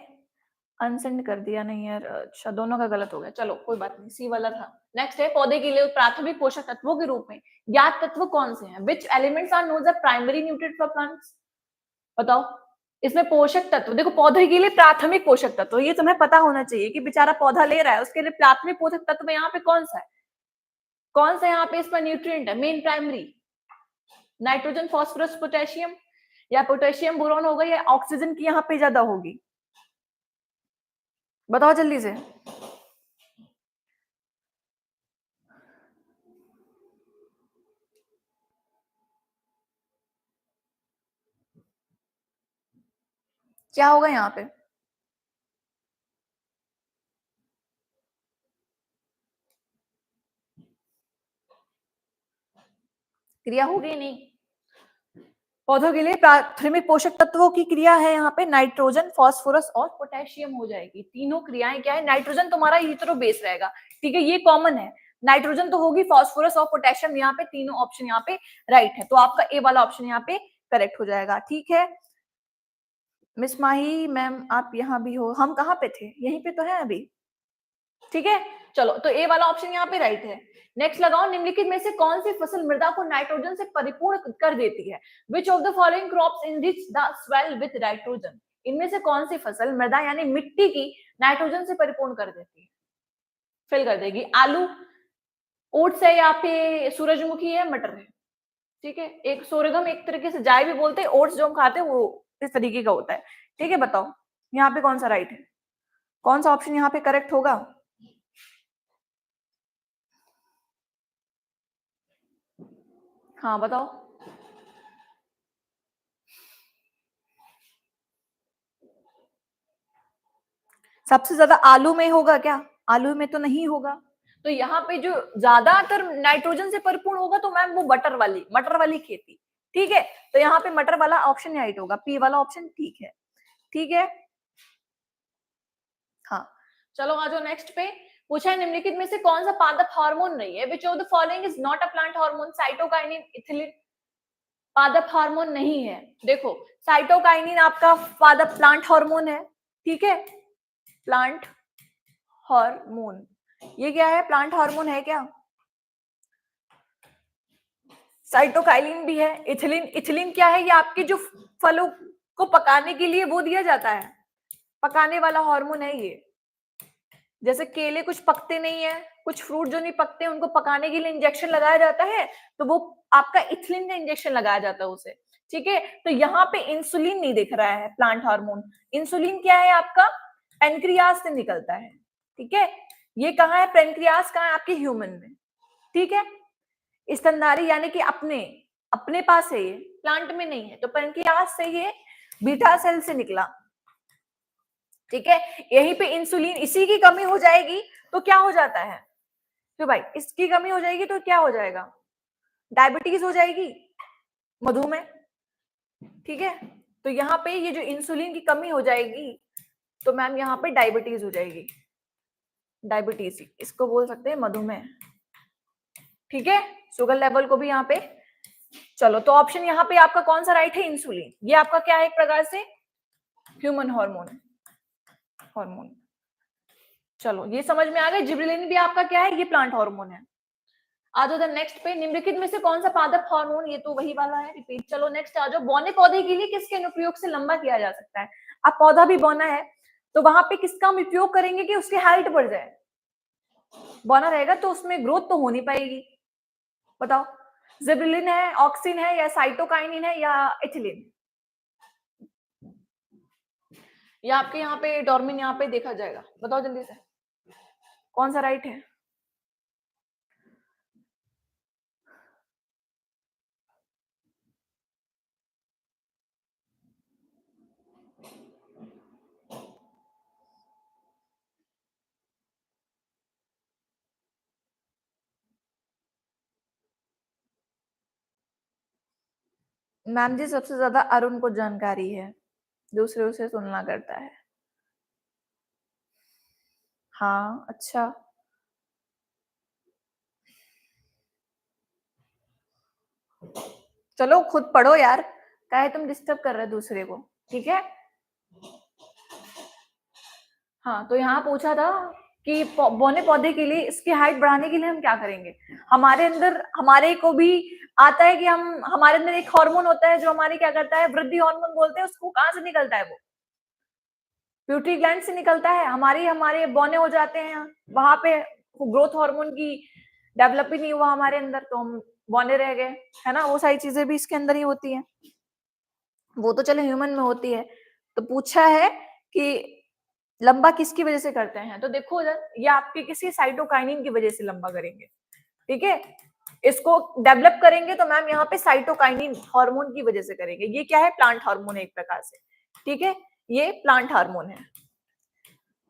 अनसेंड कर दिया, नहीं यार, अच्छा दोनों का गलत हो गया, चलो कोई बात नहीं, सी वाला था। नेक्स्ट है, पौधे के लिए प्राथमिक पोषक तत्वों के रूप में ज्ञात तत्व कौन से हैं? Which elements are known as primary nutrient for plants? बताओ। इसमें पोषक तत्व देखो, पौधे के लिए प्राथमिक पोषक तत्व, ये तुम्हें पता होना चाहिए कि बेचारा पौधा ले रहा है, उसके लिए प्राथमिक पोषक तत्व यहाँ पे कौन सा है? कौन सा यहाँ पे इसमें न्यूट्रिएंट है main primary? Nitrogen, phosphorus, potassium, या पोटेशियम बोरॉन होगा, या ऑक्सीजन की यहाँ पे ज्यादा होगी? बताओ जल्दी से। क्या होगा यहाँ पे? क्रिया होगी नहीं? पौधों के लिए प्राथमिक पोषक तत्वों की क्रिया है यहाँ पे नाइट्रोजन, फास्फोरस और पोटेशियम हो जाएगी। तीनों क्रियाएं क्या है? नाइट्रोजन तुम्हारा हीटेरो बेस रहेगा, ठीक है, ये कॉमन है। नाइट्रोजन तो होगी, फास्फोरस और पोटेशियम, यहाँ पे तीनों ऑप्शन यहाँ पे राइट है, तो आपका ए वाला ऑप्शन यहाँ पे करेक्ट हो जाएगा, ठीक है। मिस माही मैम आप यहाँ भी हो, हम कहाँ पे थे? यहीं पे तो है अभी, ठीक है। चलो, तो ए वाला ऑप्शन यहाँ पे राइट है। नेक्स्ट लगाओ, निम्नलिखित में से कौन सी फसल मृदा को नाइट्रोजन से परिपूर्ण कर देती है? Which of the following crops enrich the soil with nitrogen? इनमें से कौन सी फसल मृदा यानी मिट्टी की नाइट्रोजन से परिपूर्ण कर देती है, फिल कर देगी? आलू, ओट्स है, या फिर सूरजमुखी है, मटर है, ठीक है। एक सोरगम एक तरीके से जाय भी बोलते हैं, ओट्स जो हम खाते हैं वो इस तरीके का होता है, ठीक है। बताओ यहाँ पे कौन सा राइट है, कौन सा ऑप्शन यहाँ पे करेक्ट होगा? हाँ बताओ। सबसे ज्यादा आलू में होगा क्या? आलू में तो नहीं होगा। तो यहाँ पे जो ज्यादातर नाइट्रोजन से परिपूर्ण होगा तो मैम वो मटर वाली खेती। ठीक है, तो यहाँ पे मटर वाला ऑप्शन राइट होगा, पी वाला ऑप्शन ठीक है। ठीक है, हाँ। चलो आ जाओ नेक्स्ट पे। पूछा है निम्नलिखित में से कौन सा पादप हार्मोन नहीं है? Which of the following is not a plant hormone? Cytokinin, ethylene पादप हार्मोन नहीं है। देखो, साइटोकाइनिन आपका पादप प्लांट हार्मोन है। ठीक है, प्लांट हार्मोन, ये क्या है? प्लांट हार्मोन है क्या? साइटोकाइलिन भी है। इथिलीन, इथिलीन क्या है? ये आपके जो फलों को पकाने के लिए वो दिया जाता है, पकाने वाला हार्मोन है ये। जैसे केले कुछ पकते नहीं है, कुछ फ्रूट जो नहीं पकते उनको पकाने के लिए इंजेक्शन लगाया जाता है, तो वो आपका इथिलीन का इंजेक्शन लगाया जाता है उसे। ठीक है, तो यहाँ पे इंसुलिन नहीं दिख रहा है प्लांट हार्मोन। इंसुलिन क्या है आपका? पेनक्रियास से निकलता है। ठीक है, ये कहाँ है? पेनक्रियास कहाँ है आपके? ह्यूमन में। ठीक है, स्तनधारी यानी कि अपने अपने पास है, ये प्लांट में नहीं है। तो पेनक्रियास से ये बीटा सेल से निकला। ठीक है, यहीं पे इंसुलिन, इसी की कमी हो जाएगी तो क्या हो जाता है? तो भाई इसकी कमी हो जाएगी तो क्या हो जाएगा? डायबिटीज हो जाएगी, मधुमेह। ठीक है, तो यहाँ पे ये जो इंसुलिन की कमी हो जाएगी तो मैम यहाँ पे डायबिटीज हो जाएगी। डायबिटीज, इसको बोल सकते हैं मधुमेह। ठीक है, शुगर लेवल को भी यहाँ पे। चलो, तो ऑप्शन यहाँ पे आपका कौन सा राइट है? इंसुलिन। ये आपका क्या है? एक प्रकार से ह्यूमन हार्मोन। चलो, ये समझ में आ गया। जिबरेलिन भी आपका क्या है? ये प्लांट हार्मोन है। आ जाओ नेक्स्ट पे। निम्नलिखित में से कौन सा पादप हार्मोन, ये तो वही वाला है, रिपीट। चलो नेक्स्ट आ जाओ। बौने पौधे के लिए किसके अनुप्रयोग से लंबा किया जा सकता है? अब पौधा भी बौना है तो वहां पे किसका हम उपयोग करेंगे कि उसकी हाइट बढ़ जाए? बौना रहेगा तो उसमें ग्रोथ तो हो नहीं पाएगी। बताओ, जिबरेलिन है, ऑक्सिन है, या साइटोकाइनिन है, या इथिलीन? या आपके यहाँ पे डॉर्मिन यहाँ पे देखा जाएगा, बताओ जल्दी से कौन सा राइट है? मैम जी, सबसे ज्यादा अरुण को जानकारी है, दूसरे उसे तुलना करता है। हाँ, अच्छा। चलो खुद पढ़ो यार, काहे तुम डिस्टर्ब कर रहे दूसरे को। ठीक है, हाँ। तो यहाँ पूछा था कि बौने पौधे के लिए इसकी हाइट बढ़ाने के लिए हम क्या करेंगे? हमारे अंदर, हमारे को भी आता है कि हमारे अंदर एक हार्मोन होता है जो हमारी क्या करता है, वृद्धि हार्मोन बोलते हैं उसको। कहाँ से निकलता है वो? प्यूटरी ग्लैंड से निकलता है। हमारे बौने हो जाते हैं, वहां पे ग्रोथ हार्मोन की डेवलप ही नहीं हुआ हमारे अंदर, तो हम बौने रह गए, है ना। वो सारी चीजें भी इसके अंदर ही होती है, वो तो चलो ह्यूमन में होती है। तो पूछा है कि लंबा किसकी वजह से करते हैं? तो देखो, ये आपके किसी साइटोकाइनिन की वजह से लंबा करेंगे। ठीक है, इसको डेवलप करेंगे तो मैम यहाँ पे साइटोकाइनिन हार्मोन की वजह से करेंगे। ये क्या है? प्लांट हार्मोन है एक प्रकार से। ठीक है, ये प्लांट हार्मोन है,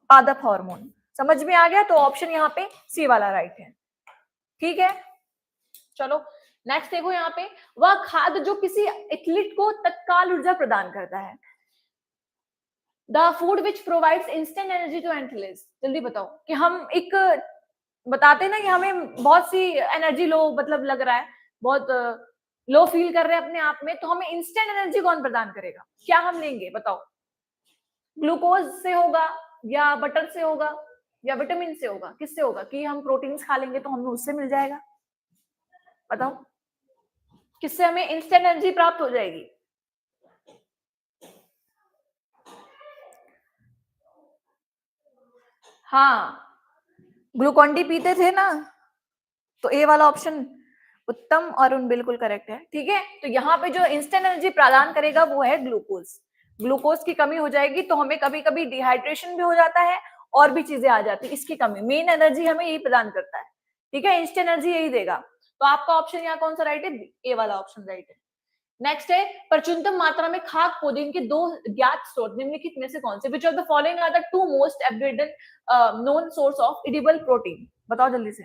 पादप हार्मोन। समझ में आ गया? तो ऑप्शन यहाँ पे सी वाला राइट है। ठीक है, चलो नेक्स्ट देखो। यहाँ पे वह खाद्य जो किसी एथलीट को तत्काल ऊर्जा प्रदान करता है। The food which provides instant energy to athletes. जल्दी बताओ कि हम एक बताते ना कि हमें बहुत सी एनर्जी लो, मतलब लग रहा है, बहुत लो फील कर रहे हैं अपने आप में, तो हमें इंस्टेंट एनर्जी कौन प्रदान करेगा? क्या हम लेंगे? बताओ। ग्लूकोज से होगा, या बटर से होगा, या विटामिन से होगा? किससे होगा? कि हम प्रोटीन खा लेंगे तो हमें उससे मिल जाएगा। बताओ, किससे हमें इंस्टेंट एनर्जी प्राप्त हो जाएगी? हाँ, ग्लूकोन डी पीते थे ना, तो ए वाला ऑप्शन उत्तम और उन बिल्कुल करेक्ट है। ठीक है, तो यहाँ पे जो इंस्टेंट एनर्जी प्रदान करेगा वो है ग्लूकोज। ग्लूकोज की कमी हो जाएगी तो हमें कभी कभी डिहाइड्रेशन भी हो जाता है, और भी चीजें आ जाती है। इसकी कमी, मेन एनर्जी हमें यही प्रदान करता है। ठीक है, इंस्टेंट एनर्जी यही देगा। तो आपका ऑप्शन यहाँ कौन सा राइट है? ए वाला ऑप्शन राइट है। नेक्स्ट है प्रचुरतम मात्रा में खाद्य प्रोटीन के दो ज्ञात स्रोत निम्नलिखित में से कौन से? Which of the following are the two most abundant known source of edible protein? बताओ जल्दी से।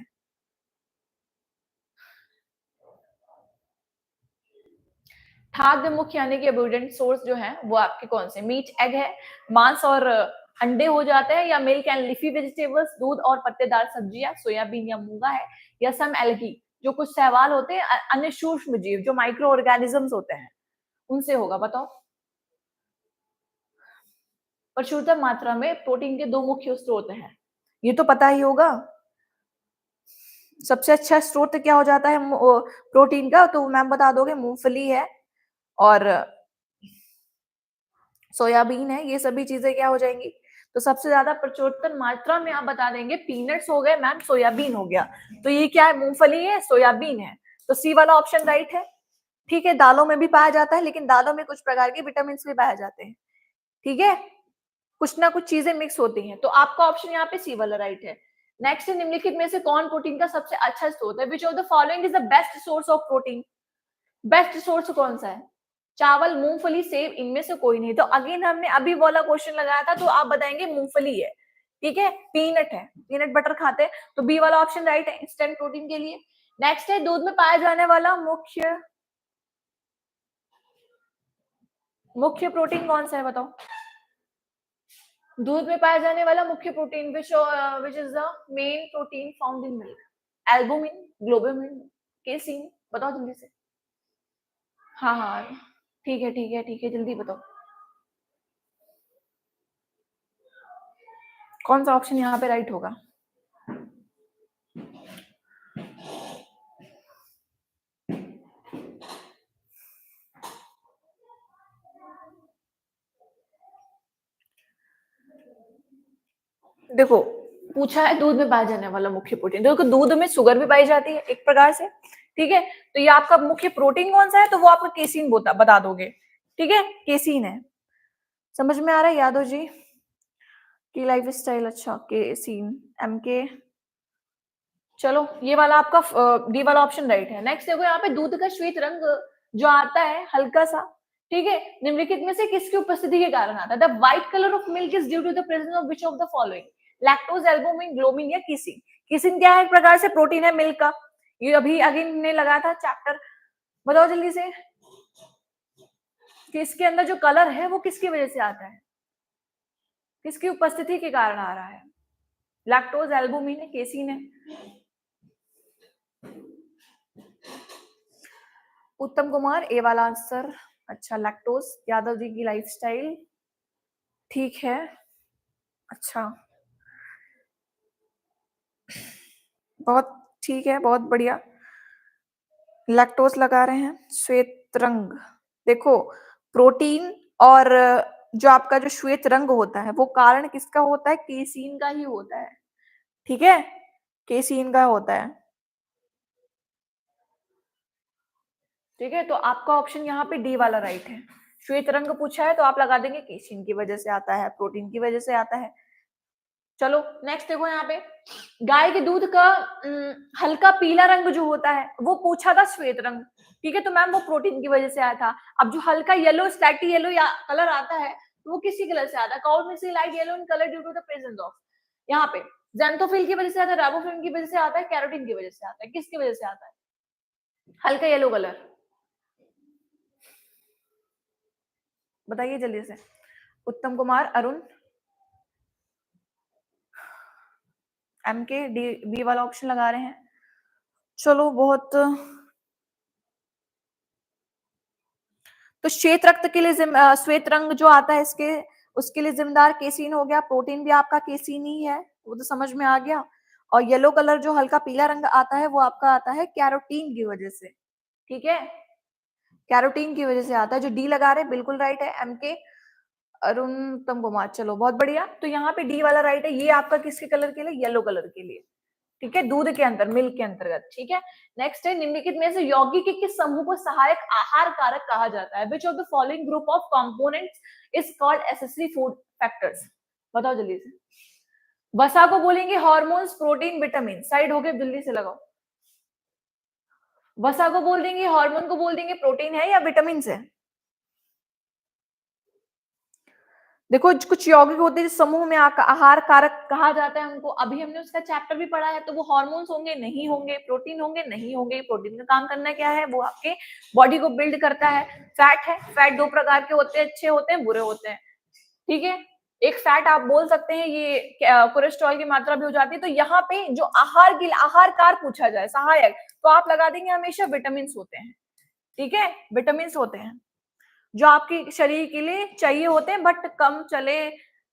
खाद्य मुख्य यानी कि एब्रेडेंट सोर्स जो है वो आपके कौन से? मीट, एग है, मांस और अंडे हो जाते हैं, या मिल्क एंड लीफी वेजिटेबल्स, दूध और पत्तेदार सब्जियां, सोयाबीन या मूंगा है, या सम एल्गी जो कुछ शैवाल होते हैं, अन्य सूक्ष्म जीव जो माइक्रो ऑर्गेनिजम्स होते हैं उनसे होगा। बताओ। प्रचुरतम मात्रा में प्रोटीन के दो मुख्य स्रोत हैं, ये तो पता ही होगा। सबसे अच्छा स्रोत क्या हो जाता है प्रोटीन का? तो मैम बता दोगे, मूंगफली है और सोयाबीन है, ये सभी चीजें क्या हो जाएंगी? तो सबसे ज्यादा प्रचुरतम मात्रा में आप बता देंगे पीनट्स हो गए मैम, सोयाबीन हो गया। तो ये क्या है? मूंगफली है, सोयाबीन है। तो सी वाला ऑप्शन राइट है। ठीक है, दालों में भी पाया जाता है, लेकिन दालों में कुछ प्रकार के विटामिन भी पाए जाते हैं। ठीक है, कुछ ना कुछ चीजें मिक्स होती हैं। तो आपका ऑप्शन यहाँ पे सी वाला राइट है। नेक्स्ट, निम्नलिखित में से कौन प्रोटीन का सबसे अच्छा स्रोत है? Which of the following is the best source of protein? Best source कौन सा है? चावल, मूंगफली, सेब, इनमें से कोई नहीं। तो अगेन हमने अभी वाला क्वेश्चन लगाया था, तो आप बताएंगे मूंगफली है। ठीक है, पीनट है, पीनट बटर खाते हैं, तो बी वाला ऑप्शन राइट है इंस्टेंट प्रोटीन के लिए। नेक्स्ट है दूध में पाया जाने वाला मुख्य प्रोटीन कौन सा है? बताओ। दूध में पाया जाने वाला मुख्य protein which is the main protein found in milk? Albumin, globulin, casein? बताओ जल्दी से। हाँ हाँ, ठीक है ठीक है ठीक है, जल्दी बताओ कौन सा ऑप्शन यहाँ पे राइट होगा। देखो, पूछा है दूध में पाया जाने वाला मुख्य प्रोटीन। देखो, दूध में शुगर भी पाई जाती है एक प्रकार से। ठीक है, तो ये आपका मुख्य प्रोटीन कौन सा है? तो वो आपका केसीन बता दोगे। ठीक है, केसीन है। समझ में आ रहा है यादव जी की लाइफ स्टाइल? अच्छा, केसीन, एमके। चलो, ये वाला आपका डी वाला ऑप्शन राइट है। नेक्स्ट देखो, यहाँ पे दूध का श्वेत रंग जो आता है हल्का सा, ठीक है, निम्नलिखित में से किसकी उपस्थिति के कारण आता है? The white colour of milk is due to the presence of which of the following? Lactose, albumin, globin या किसिन? किसिन क्या है? एक प्रकार से प्रोटीन है मिल्क का। ये अभी अगेन ने लगा था चैप्टर। बताओ जल्दी से कि इसके अंदर जो कलर है वो किसकी वजह से आता है, किसकी उपस्थिति के कारण आ रहा है? लैक्टोज, एल्बुमिन है, केसिन है? उत्तम कुमार, ए वाला आंसर। अच्छा, लैक्टोज। यादव जी की लाइफस्टाइल, ठीक है। अच्छा, बहुत ठीक है, बहुत बढ़िया। लैक्टोज लगा रहे हैं, श्वेत रंग। देखो, प्रोटीन और जो आपका जो श्वेत रंग होता है वो कारण किसका होता है? केसीन का ही होता है। ठीक है, केसीन का होता है। ठीक है, तो आपका ऑप्शन यहाँ पे डी वाला राइट है। श्वेत रंग पूछा है तो आप लगा देंगे केसीन की वजह से आता है, प्रोटीन की वजह से आता है। चलो नेक्स्ट देखो, यहाँ पे गाय के दूध का हल्का पीला रंग जो होता है वो पूछा था श्वेत रंग। ठीक है, तो मैम वो प्रोटीन की वजह से आया था। अब जो हल्का येलो, स्लैटी येलो या कलर आता है तो वो किसी कलर से आता है? कॉल में से light yellow in colour due to the presence of, यहाँ पे ज़ैंथोफिल की वजह से आता है, राइबोफ्लाविन की वजह से आता है, कैरोटीन की वजह से आता है? किसकी वजह से आता है हल्का येलो कलर? बताइए जल्दी से। उत्तम कुमार, अरुण, एम के, डी, बी वाला ऑप्शन लगा रहे हैं। चलो, बहुत। तो श्वेत रक्त के लिए श्वेत रंग जो आता है इसके, उसके लिए जिम्मेदार केसीन हो गया। प्रोटीन भी आपका केसीन ही है, वो तो समझ में आ गया। और येलो कलर जो हल्का पीला रंग आता है वो आपका आता है कैरोटीन की वजह से। ठीक है, कैरोटीन की वजह से आता है। जो डी लगा रहे बिल्कुल राइट है, एम के, अरुण, उत्तम कुमार। चलो, बहुत बढ़िया। तो यहाँ पे डी वाला राइट है। ये आपका किसके कलर के लिए? येलो कलर के लिए। ठीक है, दूध के अंदर, मिल्क के अंतर्गत। ठीक है, नेक्स्ट है निम्नलिखित में से यौगिक के किस समूह को सहायक आहार कारक कहा जाता है? Which of the following group of components is called accessory food factors? बताओ जल्दी से। वसा को बोलेंगे हार्मोन्स, प्रोटीन, विटामिन। साइड हो गए, जल्दी से लगाओ। वसा को बोल देंगे, हार्मोन को बोल देंगे, प्रोटीन है या विटामिन है? देखो कुछ यौगिक होते हैं जिस समूह में आहार कारक कहा जाता है उनको, अभी हमने उसका चैप्टर भी पढ़ा है, तो वो हार्मोन्स होंगे नहीं होंगे, प्रोटीन होंगे नहीं होंगे। प्रोटीन का काम करना क्या है, वो आपके बॉडी को बिल्ड करता है। फैट है, फैट दो प्रकार के होते हैं, अच्छे होते हैं, बुरे होते हैं, ठीक है। एक फैट आप बोल सकते हैं ये कोलेस्ट्रॉल की मात्रा भी हो जाती है। तो यहाँ पे जो आहार के आहार कार पूछा जाए सहायक, तो आप लगा देंगे हमेशा विटामिन होते हैं, ठीक है, विटामिन होते हैं जो आपके शरीर के लिए चाहिए होते हैं, बट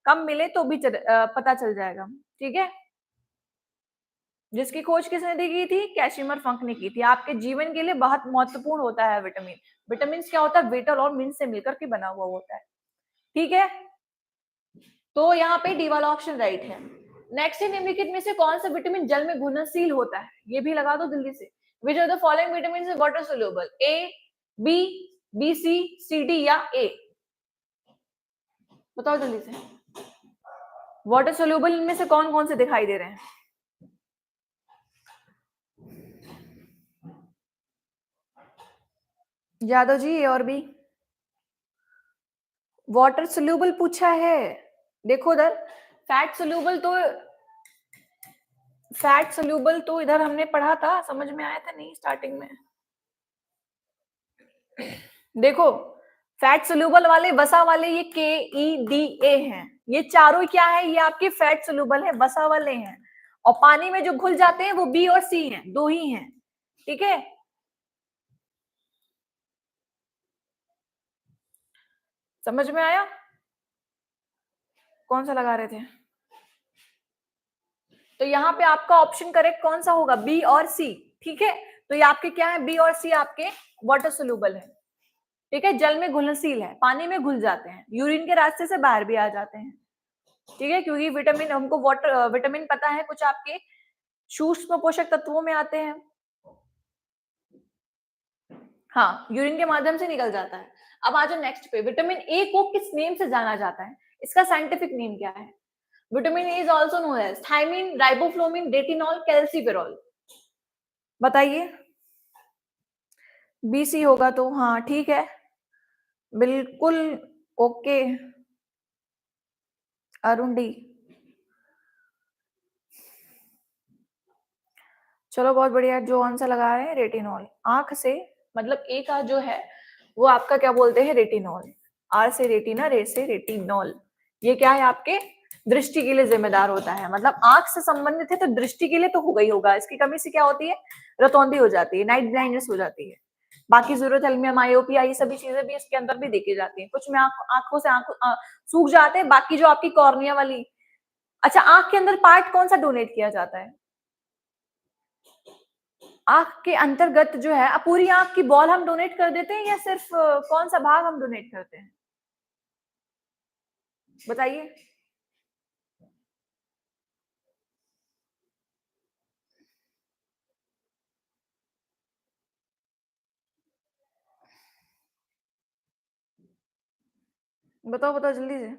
कम मिले तो भी पता चल जाएगा, ठीक है। जिसकी खोज किसने दी की थी? कैशिमर फंक ने की थी। आपके जीवन के लिए बहुत महत्वपूर्ण होता है विटामिन। विटामिन क्या होता है? विटल और मिन से मिलकर के बना हुआ होता है, ठीक है। तो यहाँ पे डी वाला ऑप्शन राइट है। नेक्स्ट है, निम्नलिखित में से कौन सा विटामिन जल में घुलनशील होता है? ये भी लगा दो जल्दी से। Which of the following vitamin is water soluble? A, B, B, C, D या ए? बताओ जल्दी से। वाटर सोल्यूबल इनमें से कौन कौन से दिखाई दे रहे हैं? यादव जी, ए और बी। वाटर सोल्यूबल पूछा है। देखो उधर फैट सोल्यूबल तो इधर हमने पढ़ा था, समझ में आया था नहीं स्टार्टिंग में। देखो फैट सोल्यूबल वाले, वसा वाले, ये के ई डी ए हैं। ये चारों क्या है? ये आपके फैट सोल्यूबल है, वसा वाले हैं। और पानी में जो घुल जाते हैं वो बी और सी हैं, दो ही हैं, ठीक है। समझ में आया? कौन सा लगा रहे थे? तो यहाँ पे आपका ऑप्शन करेक्ट कौन सा होगा? बी और सी, ठीक है। तो ये आपके क्या है? बी और सी आपके वाटर सोल्यूबल है, ठीक है। जल में घुलनशील है, पानी में घुल जाते हैं, यूरिन के रास्ते से बाहर भी आ जाते हैं, ठीक है। क्योंकि विटामिन, हमको वाटर विटामिन पता है कुछ आपके सूक्ष्म पोषक तत्वों में आते हैं, हाँ, यूरिन के माध्यम से निकल जाता है। अब आ जाओ नेक्स्ट पे, विटामिन ए को किस नेम से जाना जाता है? इसका साइंटिफिक नेम क्या है? Vitamin A is also known as thiamine, riboflavin, retinol, calciferol. बताइए। बीसी होगा तो हाँ ठीक है, बिल्कुल ओके। अरुण डी, चलो बहुत बढ़िया। जो आंसर लगा रहे हैं रेटिनॉल, आंख से मतलब ए का जो है वो आपका क्या बोलते हैं? रेटिनॉल। आर से रेटिना, रे से रेटिनॉल। ये क्या है? आपके दृष्टि के लिए जिम्मेदार होता है, मतलब आंख से संबंधित है तो दृष्टि के लिए तो होगा ही होगा। इसकी कमी से क्या होती है? रतौंधी हो जाती है, नाइट ब्लाइंडनेस हो जाती है। बाकी जरूरत मायोपिया, ये सभी चीजें भी इसके अंदर भी देखी जाती है। कुछ में आंखों से सूख जाते हैं, बाकी जो आपकी कॉर्निया वाली। अच्छा, आंख के अंदर पार्ट कौन सा डोनेट किया जाता है? आंख के अंतर्गत जो है, पूरी आंख की बॉल हम डोनेट कर देते हैं या सिर्फ कौन सा भाग हम डोनेट करते हैं? बताइए। बताओ बताओ जल्दी से।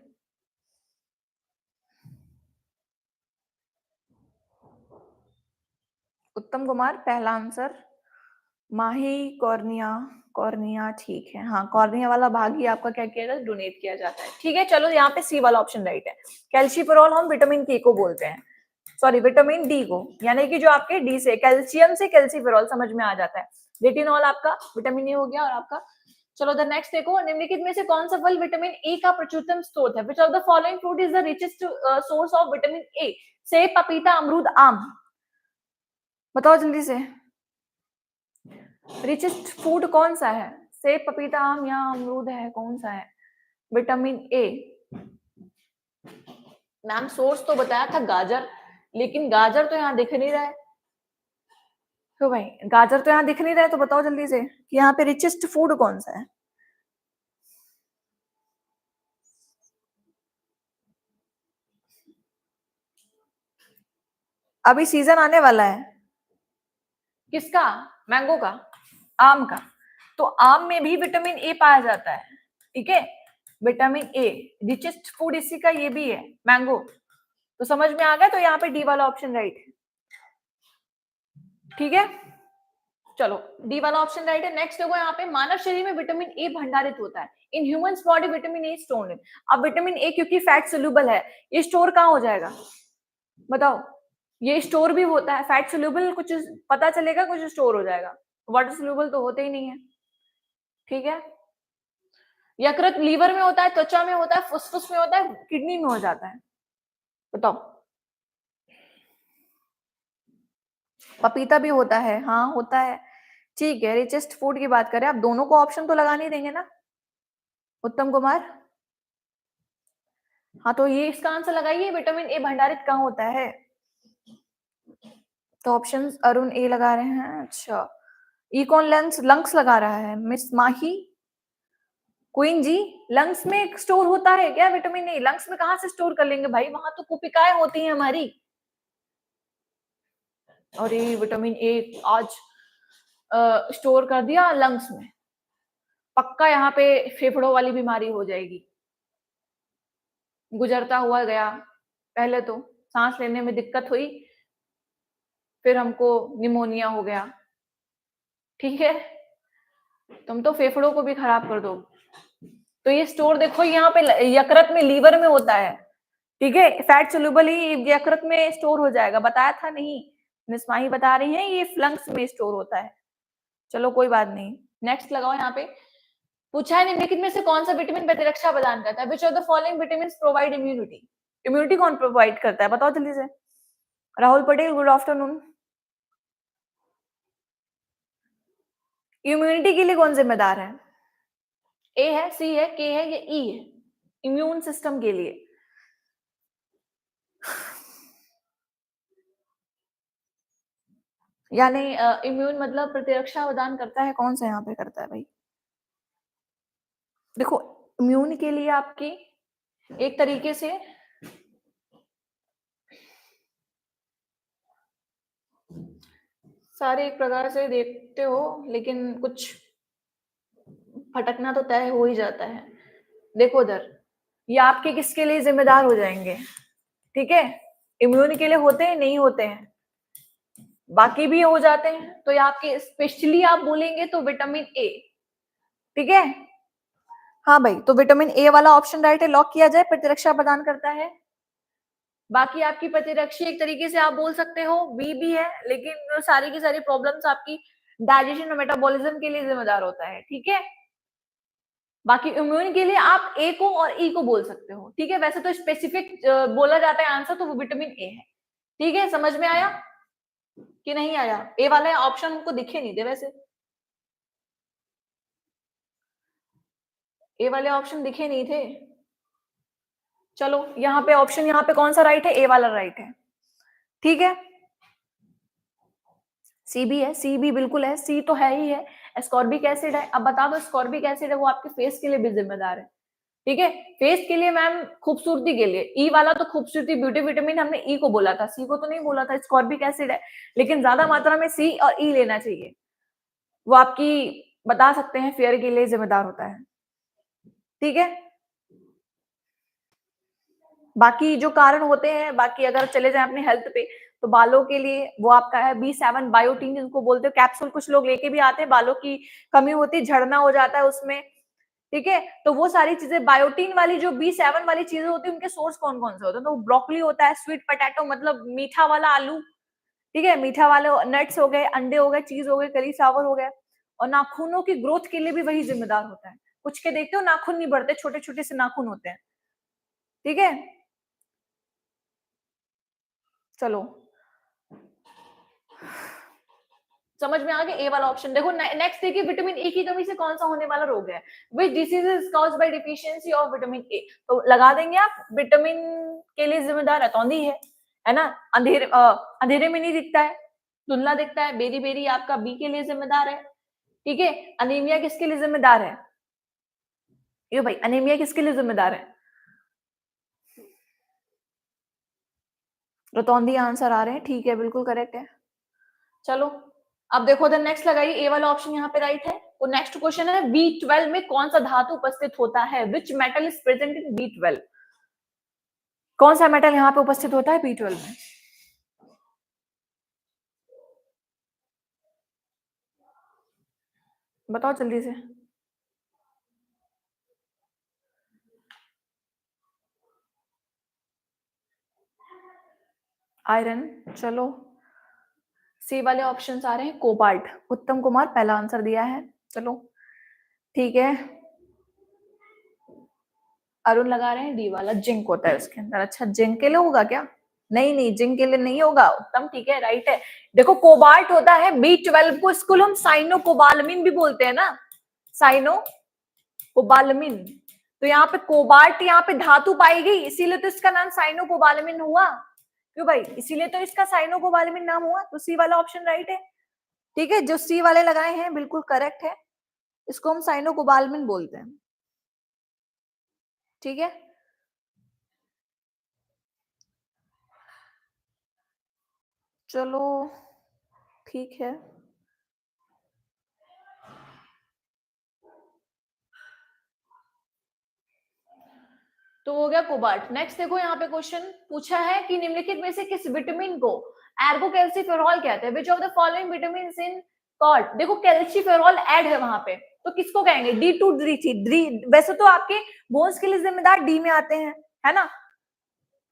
उत्तम कुमार पहला आंसर। माही कॉर्निया, कॉर्निया ठीक है, हाँ, कॉर्निया वाला भाग ही आपका क्या किया जाता है? डोनेट किया जाता है, ठीक है। चलो यहाँ पे सी वाला ऑप्शन राइट है। कैल्शिफेरॉल हम विटामिन के को बोलते हैं, सॉरी विटामिन डी को, यानी कि जो आपके डी से कैल्शियम से कैल्शिफेरॉल समझ में आ जाता है। रेटिनॉल आपका विटामिन ए हो गया। और आपका चलो द नेक्स्ट देखो, निम्नलिखित में से कौन सा फल विटामिन ए का प्रचुरतम स्रोत है? Which of the following fruit is the richest source of vitamin A? सेब, पपीता, अमरूद, आम। बताओ जल्दी से। रिचेस्ट फूड कौन सा है? सेब, पपीता, आम या अमरूद है? कौन सा है? विटामिन ए। मैम सोर्स तो बताया था गाजर, लेकिन गाजर तो यहाँ दिख नहीं रहा है। तो भाई गाजर तो यहाँ दिख नहीं रहा है, तो बताओ जल्दी से कि यहाँ पे रिचेस्ट फूड कौन सा है? अभी सीजन आने वाला है किसका? मैंगो का, आम का। तो आम में भी विटामिन ए पाया जाता है, ठीक है। विटामिन ए रिचेस्ट फूड इसी का ये भी है, मैंगो। तो समझ में आ गया, तो यहाँ पे डी वाला ऑप्शन राइट है, ठीक है। चलो डी वाला ऑप्शन राइट है। नेक्स्ट देखो यहाँ पे, मानव शरीर में विटामिन ए भंडारित होता है। In humans body vitamin A stored in. अब विटामिन ए क्योंकि फैट सोल्यूबल है, ये स्टोर कहाँ हो जाएगा बताओ? ये स्टोर भी होता है, फैट सोल्यूबल कुछ पता चलेगा, कुछ स्टोर हो जाएगा, वाटर सोल्यूबल तो होते ही नहीं है। ठीक है, यकृत लीवर में होता है, त्वचा में होता है, फुसफुस में होता है, किडनी में हो जाता है, बताओ? पपीता भी होता है, हाँ होता है। ठीक है, रिचेस्ट फूड की बात करें, आप दोनों को ऑप्शन तो लगा नहीं देंगे ना उत्तम कुमार? हाँ तो ये इसका आंसर लगाइए, विटामिन ए भंडारित कहाँ होता है? तो ऑप्शन अरुण ए लगा रहे हैं। अच्छा, ई कौन लंग्स लंग्स लगा रहा है? मिस माही क्वीन जी, लंग्स में स्टोर होता है क्या विटामिन ए? लंग्स में कहाँ से स्टोर कर लेंगे भाई, वहां तो कुपिकाएं होती हैं हमारी। और ये विटामिन ए आज स्टोर कर दिया लंग्स में, पक्का यहाँ पे फेफड़ों वाली बीमारी हो जाएगी। गुजरता हुआ गया, पहले तो सांस लेने में दिक्कत हुई, फिर हमको निमोनिया हो गया। ठीक है, तुम तो फेफड़ों को भी खराब कर दो। तो ये स्टोर देखो यहाँ पे यकृत में, लीवर में होता है। ठीक है, फैट सोल्यूबल ही यकृत में स्टोर हो जाएगा, बताया था नहीं? मिस माही बता रही हैं ये लंग्स में स्टोर होता है। चलो कोई बात नहीं, नेक्स्ट लगाओ यहाँ पे। पूछा है निम्नलिखित में से कौन सा विटामिन प्रतिरक्षा प्रदान करता है? Which of the following vitamin provide immunity? Immunity कौन प्रोवाइड करता है बताओ जल्दी से। Rahul Patel, good afternoon. Immunity के लिए कौन जिम्मेदार है? ए है, सी है, के है या ई है? इम्यून सिस्टम के लिए यानी इम्यून मतलब प्रतिरक्षा प्रदान करता है, कौन सा यहाँ पे करता है भाई? देखो, इम्यून के लिए आपकी एक तरीके से सारे एक प्रकार से देखते हो, लेकिन कुछ भटकना तो तय हो ही जाता है। देखो उधर, ये आपके किसके लिए जिम्मेदार हो जाएंगे? ठीक है, इम्यून के लिए होते हैं, नहीं होते हैं, बाकी भी हो जाते हैं। तो ये आपके स्पेशली आप बोलेंगे तो विटामिन ए। ठीक है, हाँ भाई, तो विटामिन ए वाला ऑप्शन राइट है, लॉक किया जाए, प्रतिरक्षा प्रदान करता है। बाकी आपकी प्रतिरक्षी एक तरीके से आप बोल सकते हो बी भी है, लेकिन जो सारी की सारी प्रॉब्लम्स आपकी डाइजेशन और मेटाबॉलिज्म के लिए जिम्मेदार होता है। ठीक है, बाकी इम्यून के लिए आप ए को और ई को बोल सकते हो। ठीक है, वैसे तो स्पेसिफिक बोला जाता है आंसर, तो वो विटामिन ए है। ठीक है, समझ में आया कि नहीं आया? ए वाले ऑप्शन हमको दिखे नहीं थे वैसे, ए वाले ऑप्शन दिखे नहीं थे। चलो यहाँ पे ऑप्शन, यहाँ पे कौन सा राइट है? ए वाला राइट है। ठीक है, सी भी है, सी भी बिल्कुल है, सी तो है ही है, एस्कॉर्बिक एसिड है। अब बता दो, एस्कॉर्बिक एसिड है वो आपके फेस के लिए भी जिम्मेदार है। ठीक है, फेस के लिए मैम, खूबसूरती के लिए। ई वाला तो खूबसूरती ब्यूटी विटामिन हमने ई को बोला था, सी को तो नहीं बोला था। एस्कॉर्बिक एसिड है, लेकिन ज्यादा मात्रा में सी और ई लेना चाहिए, वो आपकी बता सकते हैं फेयर के लिए जिम्मेदार होता है। ठीक है, बाकी जो कारण होते हैं, बाकी अगर चले जाए अपने हेल्थ पे, तो बालों के लिए वो आपका है B7 बायोटीन, जिनको बोलते हो कैप्सूल, कुछ लोग लेके भी आते हैं, बालों की कमी होती है, झड़ना हो जाता है उसमें। ठीक है, तो वो सारी चीजें बायोटीन वाली, जो B7 वाली चीजें होती है, उनके सोर्स कौन कौन से होते हैं? तो ब्रोकली होता है, स्वीट पोटैटो मतलब मीठा वाला आलू, ठीक है, मीठा वाले नट्स हो गए, अंडे हो गए, चीज हो गए, कलीफ्लावर हो गया। और नाखूनों की ग्रोथ के लिए भी वही जिम्मेदार होता है। कुछ के देखते हो नाखून नहीं बढ़ते, छोटे छोटे से नाखून होते हैं। ठीक है, चलो समझ में आ गया। ए वाला ऑप्शन देखो। नेक्स्ट देखिए, विटामिन ए की कमी से कौन सा होने वाला रोग है? Which disease is caused by deficiency of vitamin A? तो लगा देंगे आप, विटामिन के लिए जिम्मेदार रतौंधी है ना? अंधेरे में नहीं दिखता है, धुंधला दिखता है। बेरी बेरी आपका बी के लिए जिम्मेदार है। ठीक है, अनीमिया किसके लिए जिम्मेदार है? ये भाई, अनीमिया किसके लिए जिम्मेदार है? रतौंधी आंसर आ रहे हैं, ठीक है, बिल्कुल करेक्ट है। चलो अब देखो, द नेक्स्ट लगाइए, ए वाला ऑप्शन यहाँ पे राइट है। तो नेक्स्ट क्वेश्चन है, B12 में कौन सा धातु उपस्थित होता है? Which metal is present in B12? कौन सा मेटल यहाँ पे उपस्थित होता है B12 में? बताओ जल्दी से। आयरन। चलो सी वाले ऑप्शन आ रहे हैं। कोबाल्ट। उत्तम कुमार पहला आंसर दिया है। चलो ठीक है। अरुण लगा रहे हैं डी वाला। जिंक होता है उसके अंदर। अच्छा जिंक के लिए होगा क्या? नहीं नहीं जिंक के लिए नहीं होगा। उत्तम ठीक है, राइट है। देखो कोबाल्ट होता है B12 को स्कूल हम साइनो कोबालमिन भी बोलते हैं ना, साइनो कोबालमिन। तो यहाँ पे कोबाल्ट यहाँ पे धातु पाई गई, इसीलिए तो इसका नाम साइनो कोबालमिन हुआ। क्यों भाई? इसीलिए तो इसका साइनो कोबालमिन नाम हुआ। तो सी वाला ऑप्शन राइट है। ठीक है, जो सी वाले लगाए हैं बिल्कुल करेक्ट है। इसको हम साइनो कोबालमिन बोलते हैं। ठीक है, चलो ठीक है। तो हो गया कोबाल्ट। नेक्स्ट देखो यहाँ पे क्वेश्चन पूछा है कि निम्नलिखित में से किस विटामिन को एर्गोकैल्सिफेरॉल कहते हैं? विच of the following vitamin in called. देखो कैल्शिफेरॉल ऐड है वहां पे, तो किसको कहेंगे? D2 D3। वैसे तो आपके बोन्स के लिए जिम्मेदार डी में आते हैं, है ना।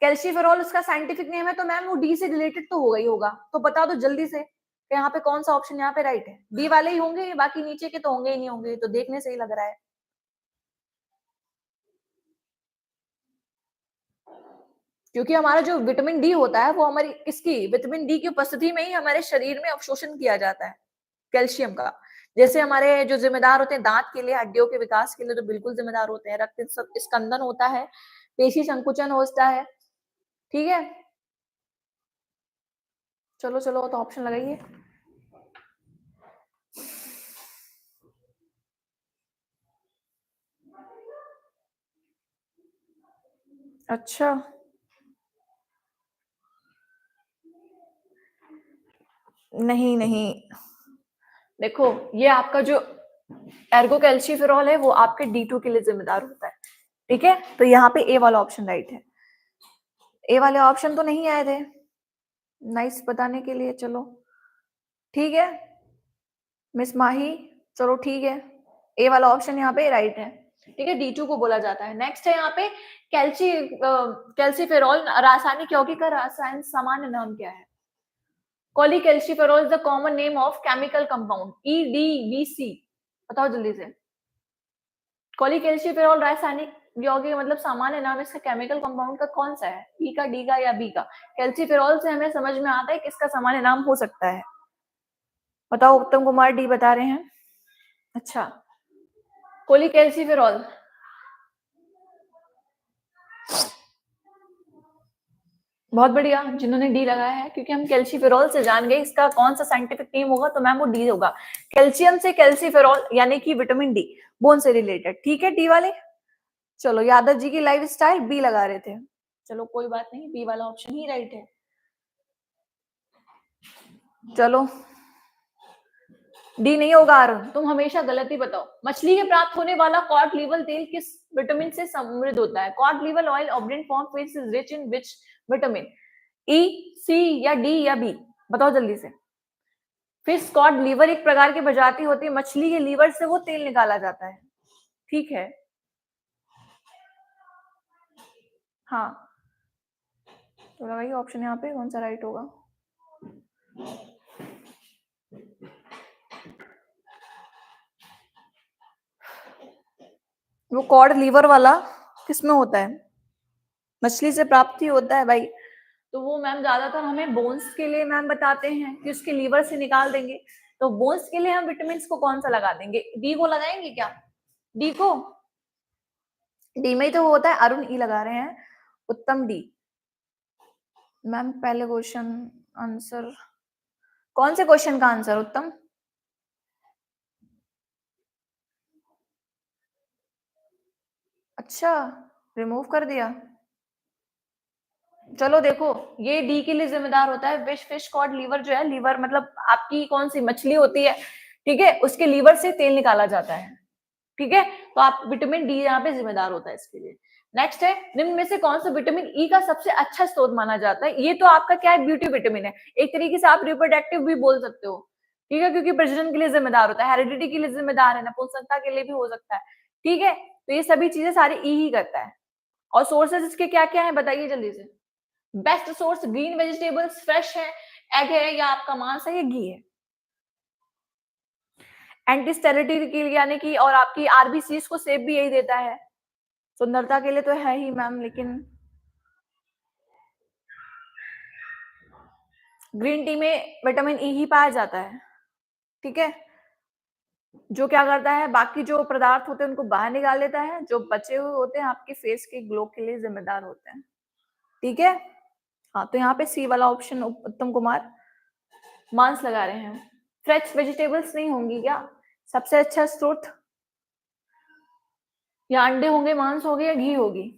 कैल्शिफेरॉल उसका साइंटिफिक नेम है, तो मैम वो डी से रिलेटेड तो होगा ही होगा। तो बता दो जल्दी से कि यहाँ पे कौन सा ऑप्शन यहाँ पे राइट है। डी वाले ही होंगे, बाकी नीचे के तो होंगे ही नहीं होंगे। तो देखने से ही लग रहा है। क्योंकि हमारा जो विटामिन डी होता है वो हमारी किसकी, विटामिन डी की उपस्थिति में ही हमारे शरीर में अवशोषण किया जाता है कैल्शियम का। जैसे हमारे जो जिम्मेदार होते हैं दांत के लिए, हड्डियों के विकास के लिए तो बिल्कुल जिम्मेदार होते हैं। रक्त स्कंदन होता है, पेशी संकुचन होता है। ठीक है, चलो चलो तो ऑप्शन लगाइए। अच्छा नहीं नहीं, देखो ये आपका जो एर्गोकैल्शिफेरॉल है वो आपके D2 के लिए जिम्मेदार होता है। ठीक है, तो यहाँ पे ए वाला ऑप्शन राइट है। ए वाले ऑप्शन तो नहीं आए थे नाइस बताने के लिए। चलो ठीक है मिस माही, चलो ठीक है, ए वाला ऑप्शन यहाँ पे राइट है। ठीक है, D2 को बोला जाता है। नेक्स्ट है यहाँ पे कैल्सीफेरॉल रासायनिक यौगिक का रासायन सामान्य नाम क्या है? Cholecalciferol is the common name of chemical compound EDBC। बताओ जल्दी से। कोलिकैल्शिफेरॉल रासायनिक यौगिक मतलब सामान्य नाम इसका केमिकल कंपाउंड का कौन सा है? ई का, डी का या बी का? कैल्शिफेरॉल से हमें समझ में आता है किसका सामान्य नाम हो सकता है। बताओ। उत्तम कुमार डी बता रहे हैं। अच्छा कोलिकैल्शिफेरॉल। बहुत बढ़िया जिन्होंने डी लगाया है, क्योंकि हम कैल्शिफेरॉल से जान गए इसका कौन सा साइंटिफिक नेम होगा, तो मैम वो डी होगा। कैल्शियम से कैल्शिफेरॉल यानी कि विटामिन डी, बोन से रिलेटेड। ठीक है डी वाले। चलो यादव जी की लाइफ स्टाइल बी लगा रहे थे। चलो कोई बात नहीं, बी वाला ऑप्शन ही राइट है। चलो डी नहीं होगा अरुण, तुम हमेशा गलत ही बताओ। मछली के प्राप्त होने वाला कॉड लीवर तेल किस विटामिन से समृद्ध होता है? Cod liver oil obtained from fish is rich in which vitamin? E, C या डी या बी? बताओ जल्दी से। फिश कॉड लीवर एक प्रकार की प्रजाति होती है, मछली के लीवर से वो तेल निकाला जाता है। ठीक है, हाँ तो लगाइए ऑप्शन यहाँ पे कौन सा राइट होगा। वो कॉड लीवर वाला किसमें होता है? मछली से प्राप्त ही होता है भाई। तो वो मैम ज्यादातर हमें बोन्स के लिए मैम बताते हैं कि उसके लीवर से निकाल देंगे। तो बोन्स के लिए हम विटामिन को कौन सा लगा देंगे? डी को लगाएंगे क्या? डी को, डी में ही तो होता है। अरुण ई लगा रहे हैं। उत्तम डी। मैम पहले क्वेश्चन आंसर, कौन से क्वेश्चन का आंसर उत्तम? अच्छा रिमूव कर दिया। चलो देखो ये डी के लिए जिम्मेदार होता है। फिश कॉड लीवर जो है, लीवर मतलब आपकी कौन सी मछली होती है, ठीक है, उसके लीवर से तेल निकाला जाता है। ठीक है, तो आप विटामिन डी यहाँ पे जिम्मेदार होता है इसके लिए। नेक्स्ट है निम्न में से कौन सा विटामिन ई का सबसे अच्छा स्रोत माना जाता है? ये तो आपका क्या है, ब्यूटी विटामिन है। एक तरीके से आप रिप्रोडक्टिव भी बोल सकते हो ठीक है, क्योंकि प्रजनन के लिए जिम्मेदार होता है, हेरिडिटी के लिए जिम्मेदार है, नपुंसकता के लिए भी हो सकता है। ठीक है, तो ये सभी चीजें सारी ई ही करता है। और सोर्सेज इसके क्या क्या है बताइए जल्दी से। Best source green vegetables, fresh है, एग है, या आपका मांस है, या घी है। एंटी स्टेरिलिटी के लिए यानी कि और आपकी आरबीसीज को सेप भी यही देता है। सुंदरता के लिए तो है ही मैम, लेकिन ग्रीन टी में विटामिन ई ही पाया जाता है। ठीक है, जो क्या करता है, बाकी जो पदार्थ होते हैं उनको बाहर निकाल देता है, जो बचे हुए होते हैं आपके फेस के ग्लो के लिए जिम्मेदार होते हैं। ठीक है, हाँ, तो यहाँ पे सी वाला ऑप्शन उत्तम कुमार मांस लगा रहे हैं। फ्रेश वेजिटेबल्स नहीं होंगी क्या सबसे अच्छा स्रोत? या अंडे होंगे, मांस होंगे, या घी होगी?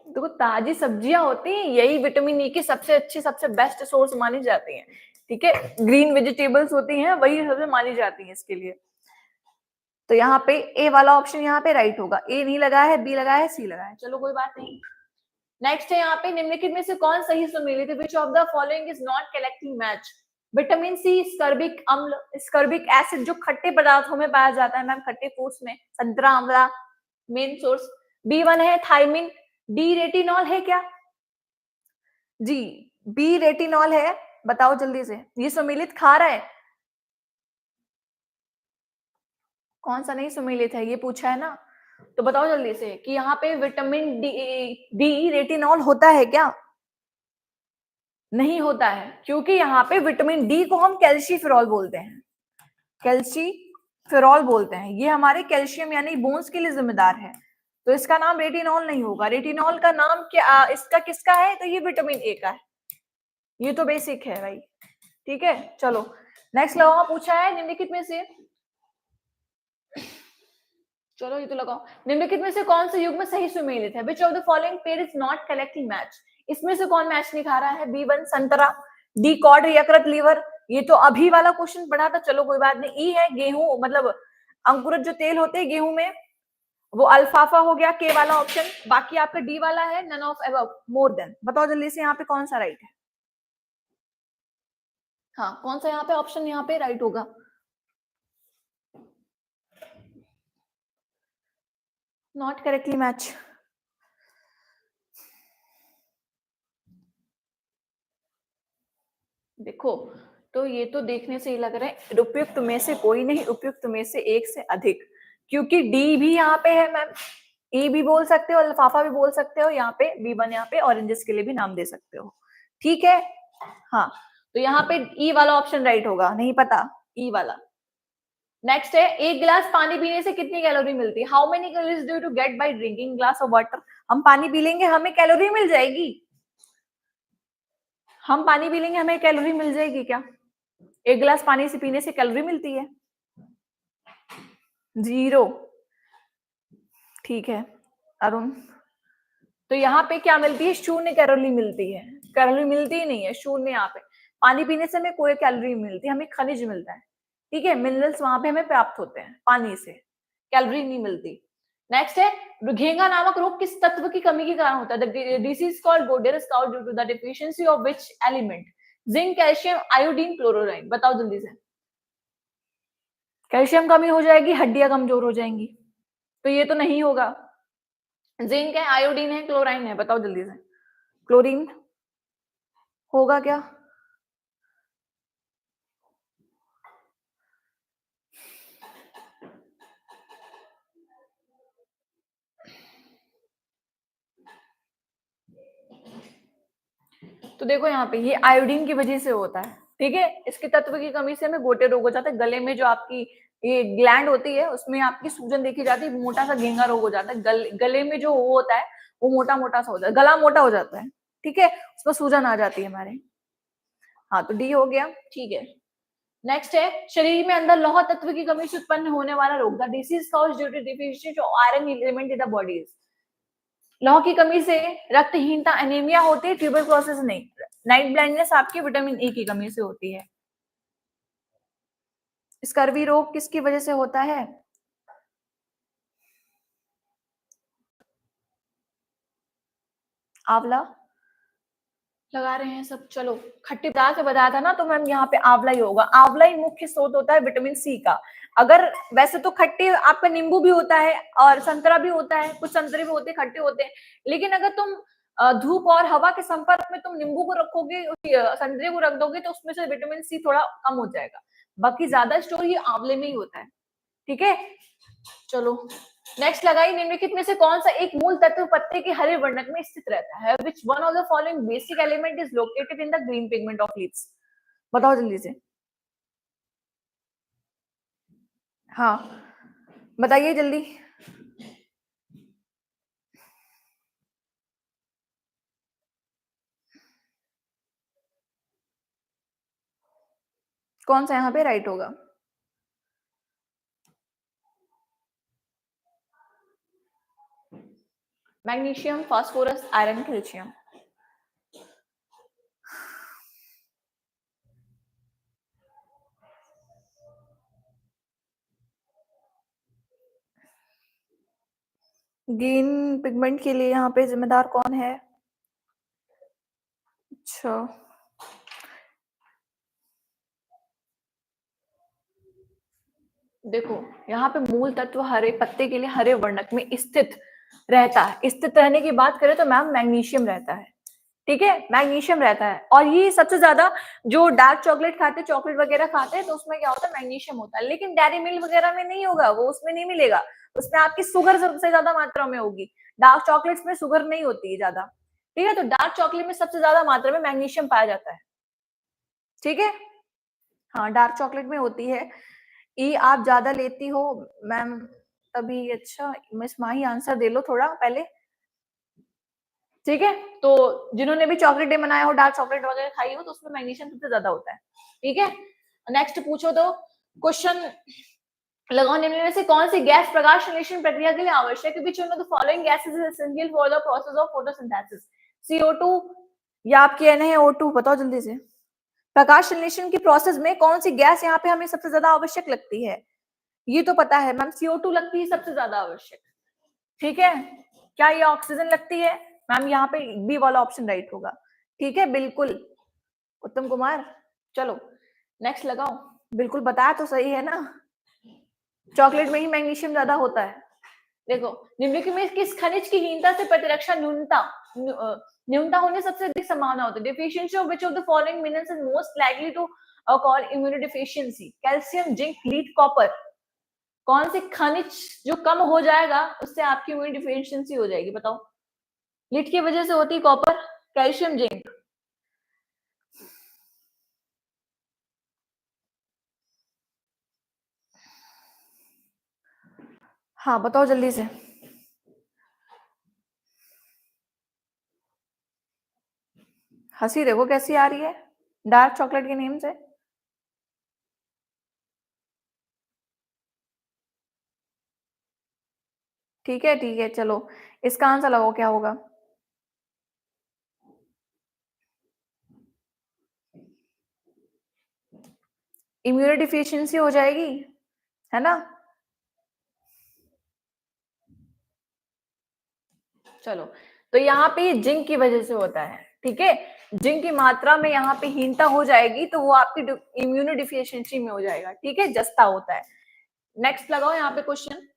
देखो, ताजी सब्जियां होती हैं, यही विटामिन ई की सबसे अच्छी, सबसे बेस्ट सोर्स मानी जाती हैं। ठीक है, ग्रीन वेजिटेबल्स होती हैं, वही सबसे मानी जाती हैं इसके लिए। तो यहाँ पे ए वाला ऑप्शन यहाँ पे राइट होगा। ए नहीं लगा है, बी लगा है, सी लगा है, चलो कोई बात नहीं। नेक्स्ट है यहाँ पे, निम्नलिखित में से कौन सही सुमेलित है? Which of the following is not correctly match? Vitamin C, ascorbic अम्ल, स्कर्बिक एसिड जो खट्टे पदार्थों में पाया जाता है मैम, खट्टे फ्रूट्स में, संतरा, आंवला मेन सोर्स। B1 है थायमिन। डी रेटिनॉल है क्या जी? बी रेटिनॉल है, बताओ जल्दी से। ये सुमेलित खा रहा है? कौन सा नहीं सुमेलित है, ये पूछा है ना, तो बताओ जल्दी से कि यहाँ पे विटामिन डी रेटिनॉल होता है क्या? नहीं होता है, क्योंकि यहाँ पे विटामिन डी को हम कैल्शिफेरॉल बोलते हैं, कैल्शिफेरॉल बोलते हैं। ये हमारे कैल्शियम यानी बोन्स के लिए जिम्मेदार है, तो इसका नाम रेटिनॉल नहीं होगा। रेटिनॉल का नाम क्या, इसका किसका है? तो ये विटामिन ए का है। ये तो बेसिक है भाई। ठीक है, चलो नेक्स्ट लगाओ। पूछा है निम्नलिखित में से, चलो ये तो लगाओ, निम्नलिखित में से कौन से युग्म सही सुमेलित है? Which of the following pair is not correctly match? इसमें से कौन मैच नहीं खा रहा है? B1 संतरा, डी कॉड यकृत लीवर, ये तो अभी वाला क्वेश्चन पढ़ा था, चलो कोई बात नहीं। ई है गेहूं, मतलब अंकुरित जो तेल होते हैं गेहूं में, वो अल्फाफा हो गया, के वाला ऑप्शन। बाकी आपका डी वाला है none of above, more than. बताओ जल्दी से यहाँ पे कौन सा राइट है? हाँ, कौन सा यहाँ पे ऑप्शन यहाँ पे राइट होगा? Not correctly match. देखो, तो ये तो देखने से ही लग रहा है उपयुक्त में से कोई नहीं, उपयुक्त में से एक से अधिक, क्योंकि डी भी यहाँ पे है मैम, ई भी बोल सकते हो, लिफाफा भी बोल सकते हो, यहाँ पे B1 यहाँ पे ऑरेंजेस के लिए भी नाम दे सकते हो। ठीक है, हाँ, तो यहाँ पे ई वाला ऑप्शन राइट होगा। नहीं पता, ई वाला। नेक्स्ट है, एक गिलास पानी पीने से कितनी कैलोरी मिलती है? How many calories do to get by drinking glass of water? हम पानी पी लेंगे हमें कैलोरी मिल जाएगी? हम पानी पी लेंगे हमें कैलोरी मिल जाएगी क्या? एक गिलास पानी से पीने से कैलोरी मिलती है? 0। ठीक है अरुण, तो यहाँ पे क्या मिलती है? 0 कैलोरी मिलती है। कैलोरी मिलती ही नहीं है, 0 यहाँ पे। पानी पीने से हमें कोई कैलोरी नहीं मिलती, हमें खनिज मिलता है। ठीक है, मिनरल्स वहां पे हमें प्राप्त होते हैं पानी से, कैलोरी नहीं मिलती। नेक्स्ट है, घेंगा नामक रोग किस तत्व की कमी के कारण होता है? Disease called goiter scout due to the deficiency of which element? Zinc, calcium, iodine, chlorine. बताओ जल्दी से। कैल्शियम कमी हो जाएगी, हड्डियां कमजोर हो जाएंगी, तो ये तो नहीं होगा। जिंक है, आयोडीन है, क्लोराइन है, बताओ जल्दी से। क्लोरीन होगा क्या? तो देखो यहाँ पे ये आयोडीन की वजह से होता है। ठीक है, इसके तत्व की कमी से हमें गोटे रोग हो जाता है। गले में जो आपकी ये ग्लैंड होती है उसमें आपकी सूजन देखी जाती है, मोटा सा घेंगा रोग हो जाता है। गले में जो वो होता है वो मोटा मोटा सा हो जाता है, गला मोटा हो जाता है। ठीक है, उसमें सूजन आ जाती है हमारे। हाँ, तो डी हो गया। ठीक है, नेक्स्ट है, शरीर में अंदर लौह तत्व की कमी से उत्पन्न होने वाला रोग। The disease caused due to deficiency of iron element in the body. लौह की कमी से रक्तहीनता, एनीमिया होती है, ट्यूबरक्लोसिस नहीं। नाइट ब्लाइंडनेस आपकी विटामिन ए की कमी से होती है। स्कर्वी रोग किसकी वजह से होता है? आंवला लगा रहे हैं सब। चलो, खट्टी पदार्थ से बताया था ना, तो मैम यहाँ पे आंवला ही होगा। आंवला ही मुख्य स्रोत होता है विटामिन सी का। अगर वैसे तो खट्टे आपका नींबू भी होता है और संतरा भी होता है, कुछ संतरे भी होते हैं खट्टे होते हैं, लेकिन अगर तुम धूप और हवा के संपर्क में तुम नींबू को रखोगे, संतरे को रख दोगे, तो उसमें से विटामिन सी थोड़ा कम हो जाएगा। बाकी ज्यादा स्टोर ये आंवले में ही होता है। ठीक है, चलो नेक्स्ट लगाई, निम्नलिखित में से कौन सा एक मूल तत्व पत्ते के हरे वर्णक में स्थित रहता है? Which one of the following basic element is located in the green pigment of leaves? बताओ जल्दी से। हाँ, बताइए जल्दी। कौन सा यहाँ पे राइट होगा? Magnesium, phosphorus, iron, calcium. Green pigment के लिए यहाँ पे जिम्मेदार कौन है? अच्छा, देखो यहाँ पे मूल तत्व हरे पत्ते के लिए हरे वर्णक में स्थित रहता है। स्थित रहने की बात करें तो मैम मैग्नीशियम रहता है। ठीक है, मैग्नीशियम रहता है। और ये सबसे ज्यादा जो डार्क चॉकलेट खाते हैं, चॉकलेट वगैरह खाते हैं, तो उसमें क्या होता है? मैग्नीशियम होता है। लेकिन डेयरी मिल्क वगैरह में नहीं होगा, वो उसमें नहीं मिलेगा। उसमें आपकी शुगर सबसे ज्यादा मात्रा में होगी। डार्क चॉकलेट्स में शुगर नहीं होती है ज्यादा। ठीक है, तो डार्क चॉकलेट में सबसे ज्यादा मात्रा में मैग्नीशियम पाया जाता है। ठीक है, हाँ डार्क चॉकलेट में होती है। ई आप ज्यादा लेती हो मैम तभी। अच्छा मिस माही, आंसर दे लो थोड़ा पहले। ठीक है, तो जिन्होंने भी चॉकलेट डे मनाया हो, डार्क चॉकलेट वगैरह खाई हो, तो उसमें मैग्नीशियम सबसे ज्यादा होता है। ठीक है, नेक्स्ट पूछो तो क्वेश्चन लगाओ, निम्न में से कौन सी गैस प्रकाश संश्लेषण प्रक्रिया के लिए आवश्यक है? Which one of the following gases is essential for the process of photosynthesis? CO2 या आपकी है O2? बताओ जल्दी से। प्रकाश संश्लेषण की प्रोसेस में कौन सी गैस यहाँ पे हमें सबसे ज्यादा आवश्यक लगती है? ये तो पता है मैम, CO2 लगती है सबसे ज्यादा आवश्यक। ठीक है, क्या ये ऑक्सीजन लगती है? मैम यहाँ पे बी वाला ऑप्शन राइट होगा। ठीक है, बिल्कुल उत्तम कुमार। चलो नेक्स्ट लगाओ। बिल्कुल बताया तो सही है ना, चॉकलेट में ही मैग्नीशियम ज्यादा होता है। देखो, निम्नलिखित में किस खनिज की हीनता से प्रतिरक्षा न्यूनता होने सबसे अधिक संभावना होती है? Deficiency of which of the following minerals is most likely to cause immunodeficiency? Calcium, zinc, lead, copper. कौन सी खनिज जो कम हो जाएगा उससे आपकी इम्यून डिफिशियंसी हो जाएगी? बताओ। लीड की वजह से होती है कॉपर, कैल्शियम, जिंक। हाँ बताओ जल्दी से। हंसी देखो कैसी आ रही है डार्क चॉकलेट के नेम से। ठीक है, चलो इसका आंसर लगाओ क्या होगा? इम्यूनो डिफिशियंसी हो जाएगी, है ना? चलो, तो यहाँ पे जिंक की वजह से होता है। ठीक है, जिंक की मात्रा में यहाँ पे हीनता हो जाएगी, तो वो आपकी इम्यूनो डिफिशियंसी में हो जाएगा। ठीक है, जस्ता होता है। नेक्स्ट लगाओ यहाँ पे क्वेश्चन।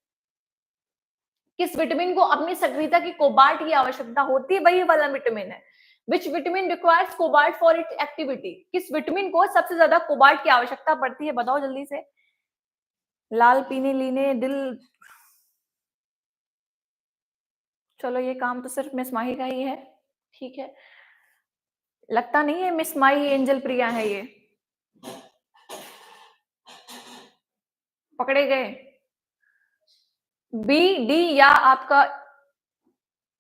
किस विटामिन को अपनी सक्रियता की कोबाल्ट की आवश्यकता होती है? वही वाला विटामिन है। Which vitamin requires cobalt for its activity? किस विटामिन को सबसे ज्यादा कोबाल्ट की आवश्यकता पड़ती है? बताओ जल्दी से। लाल पीने लीने दिल। चलो ये काम तो सिर्फ मिस माही का ही है। ठीक है, लगता नहीं है मिस माही एंजल प्रिया है ये। पकड़े गए। बी, डी या आपका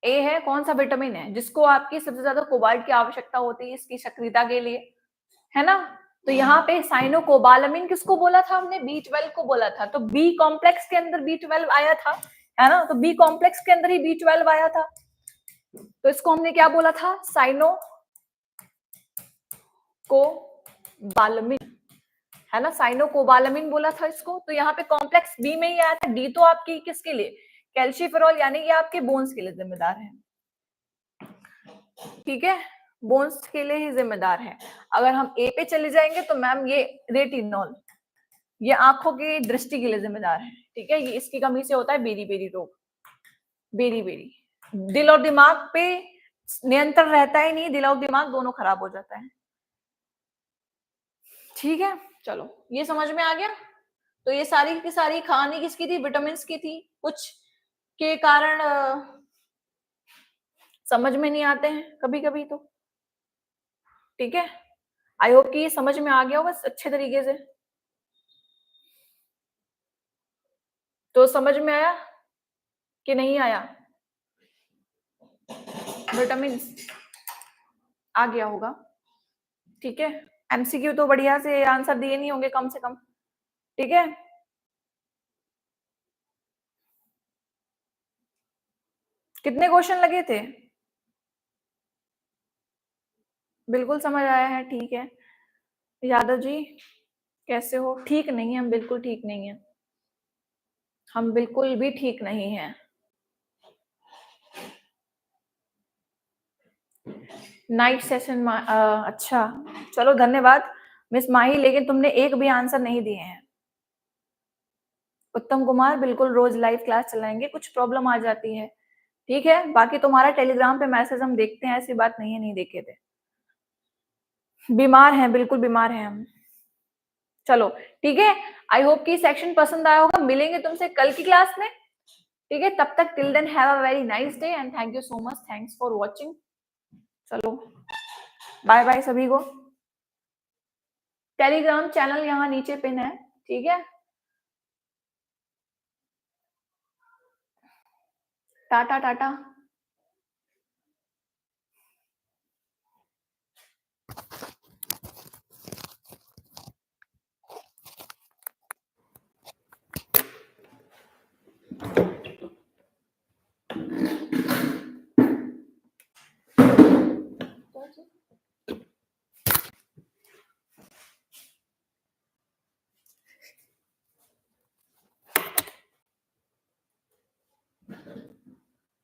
ए है? कौन सा विटामिन है जिसको आपकी सबसे ज्यादा कोबाल्ट की आवश्यकता होती है इसकी सक्रियता के लिए? है ना? तो यहाँ पे साइनोकोबालामिन किसको बोला था हमने? B12 को बोला था। तो बी कॉम्प्लेक्स के अंदर B12 आया था, है ना? तो बी कॉम्प्लेक्स के अंदर ही B12 आया था, तो इसको हमने क्या बोला था? साइनोकोबालामिन, है ना? साइनोकोबालामिन बोला था इसको। तो यहाँ पे कॉम्प्लेक्स बी में ही आया था। डी तो आपकी किसके लिए? कैल्शिफेरॉल, यानी ये आपके बोन्स के लिए जिम्मेदार है। ठीक है, बोन्स के लिए ही जिम्मेदार है। अगर हम ए पे चले जाएंगे तो मैम ये रेटिनॉल, ये आंखों की दृष्टि के लिए जिम्मेदार है, ठीक है। ये इसकी कमी से होता है बेरी बेरी रोग, बेरी बेरी। दिल और दिमाग पे नियंत्रण रहता ही नहीं, दिल और दिमाग दोनों खराब हो जाता है, ठीक है। चलो ये समझ में आ गया। तो ये सारी की सारी कहानी किसकी थी? विटामिन की थी। कुछ के कारण समझ में नहीं आते हैं कभी कभी तो, ठीक है। आई होप कि ये समझ में आ गया होगा अच्छे तरीके से। तो समझ में आया कि नहीं आया? विटामिन आ गया होगा, ठीक है। एमसीक्यू तो बढ़िया से आंसर दिए नहीं होंगे कम से कम, ठीक है। कितने क्वेश्चन लगे थे? बिल्कुल समझ आया है, ठीक है। यादव जी कैसे हो? ठीक नहीं है, हम बिल्कुल ठीक नहीं है, हम बिल्कुल भी ठीक नहीं है। नाइट सेशन अच्छा, चलो धन्यवाद मिस माही, लेकिन तुमने एक भी आंसर नहीं दिए हैं। उत्तम कुमार बिल्कुल रोज लाइव क्लास चलाएंगे, कुछ प्रॉब्लम आ जाती है, ठीक है। बाकी तुम्हारा टेलीग्राम पे मैसेज हम देखते हैं, ऐसी बात नहीं है नहीं देखे थे। बीमार हैं, बिल्कुल बीमार हैं हम। चलो ठीक है, आई होप कि सेक्शन पसंद आया होगा। मिलेंगे तुमसे कल की क्लास में, ठीक है। तब तक till then have a very nice day and thank you so much, thanks for watching. चलो बाय बाय सभी को। टेलीग्राम चैनल यहाँ नीचे पिन है, ठीक है। टाटा टाटा।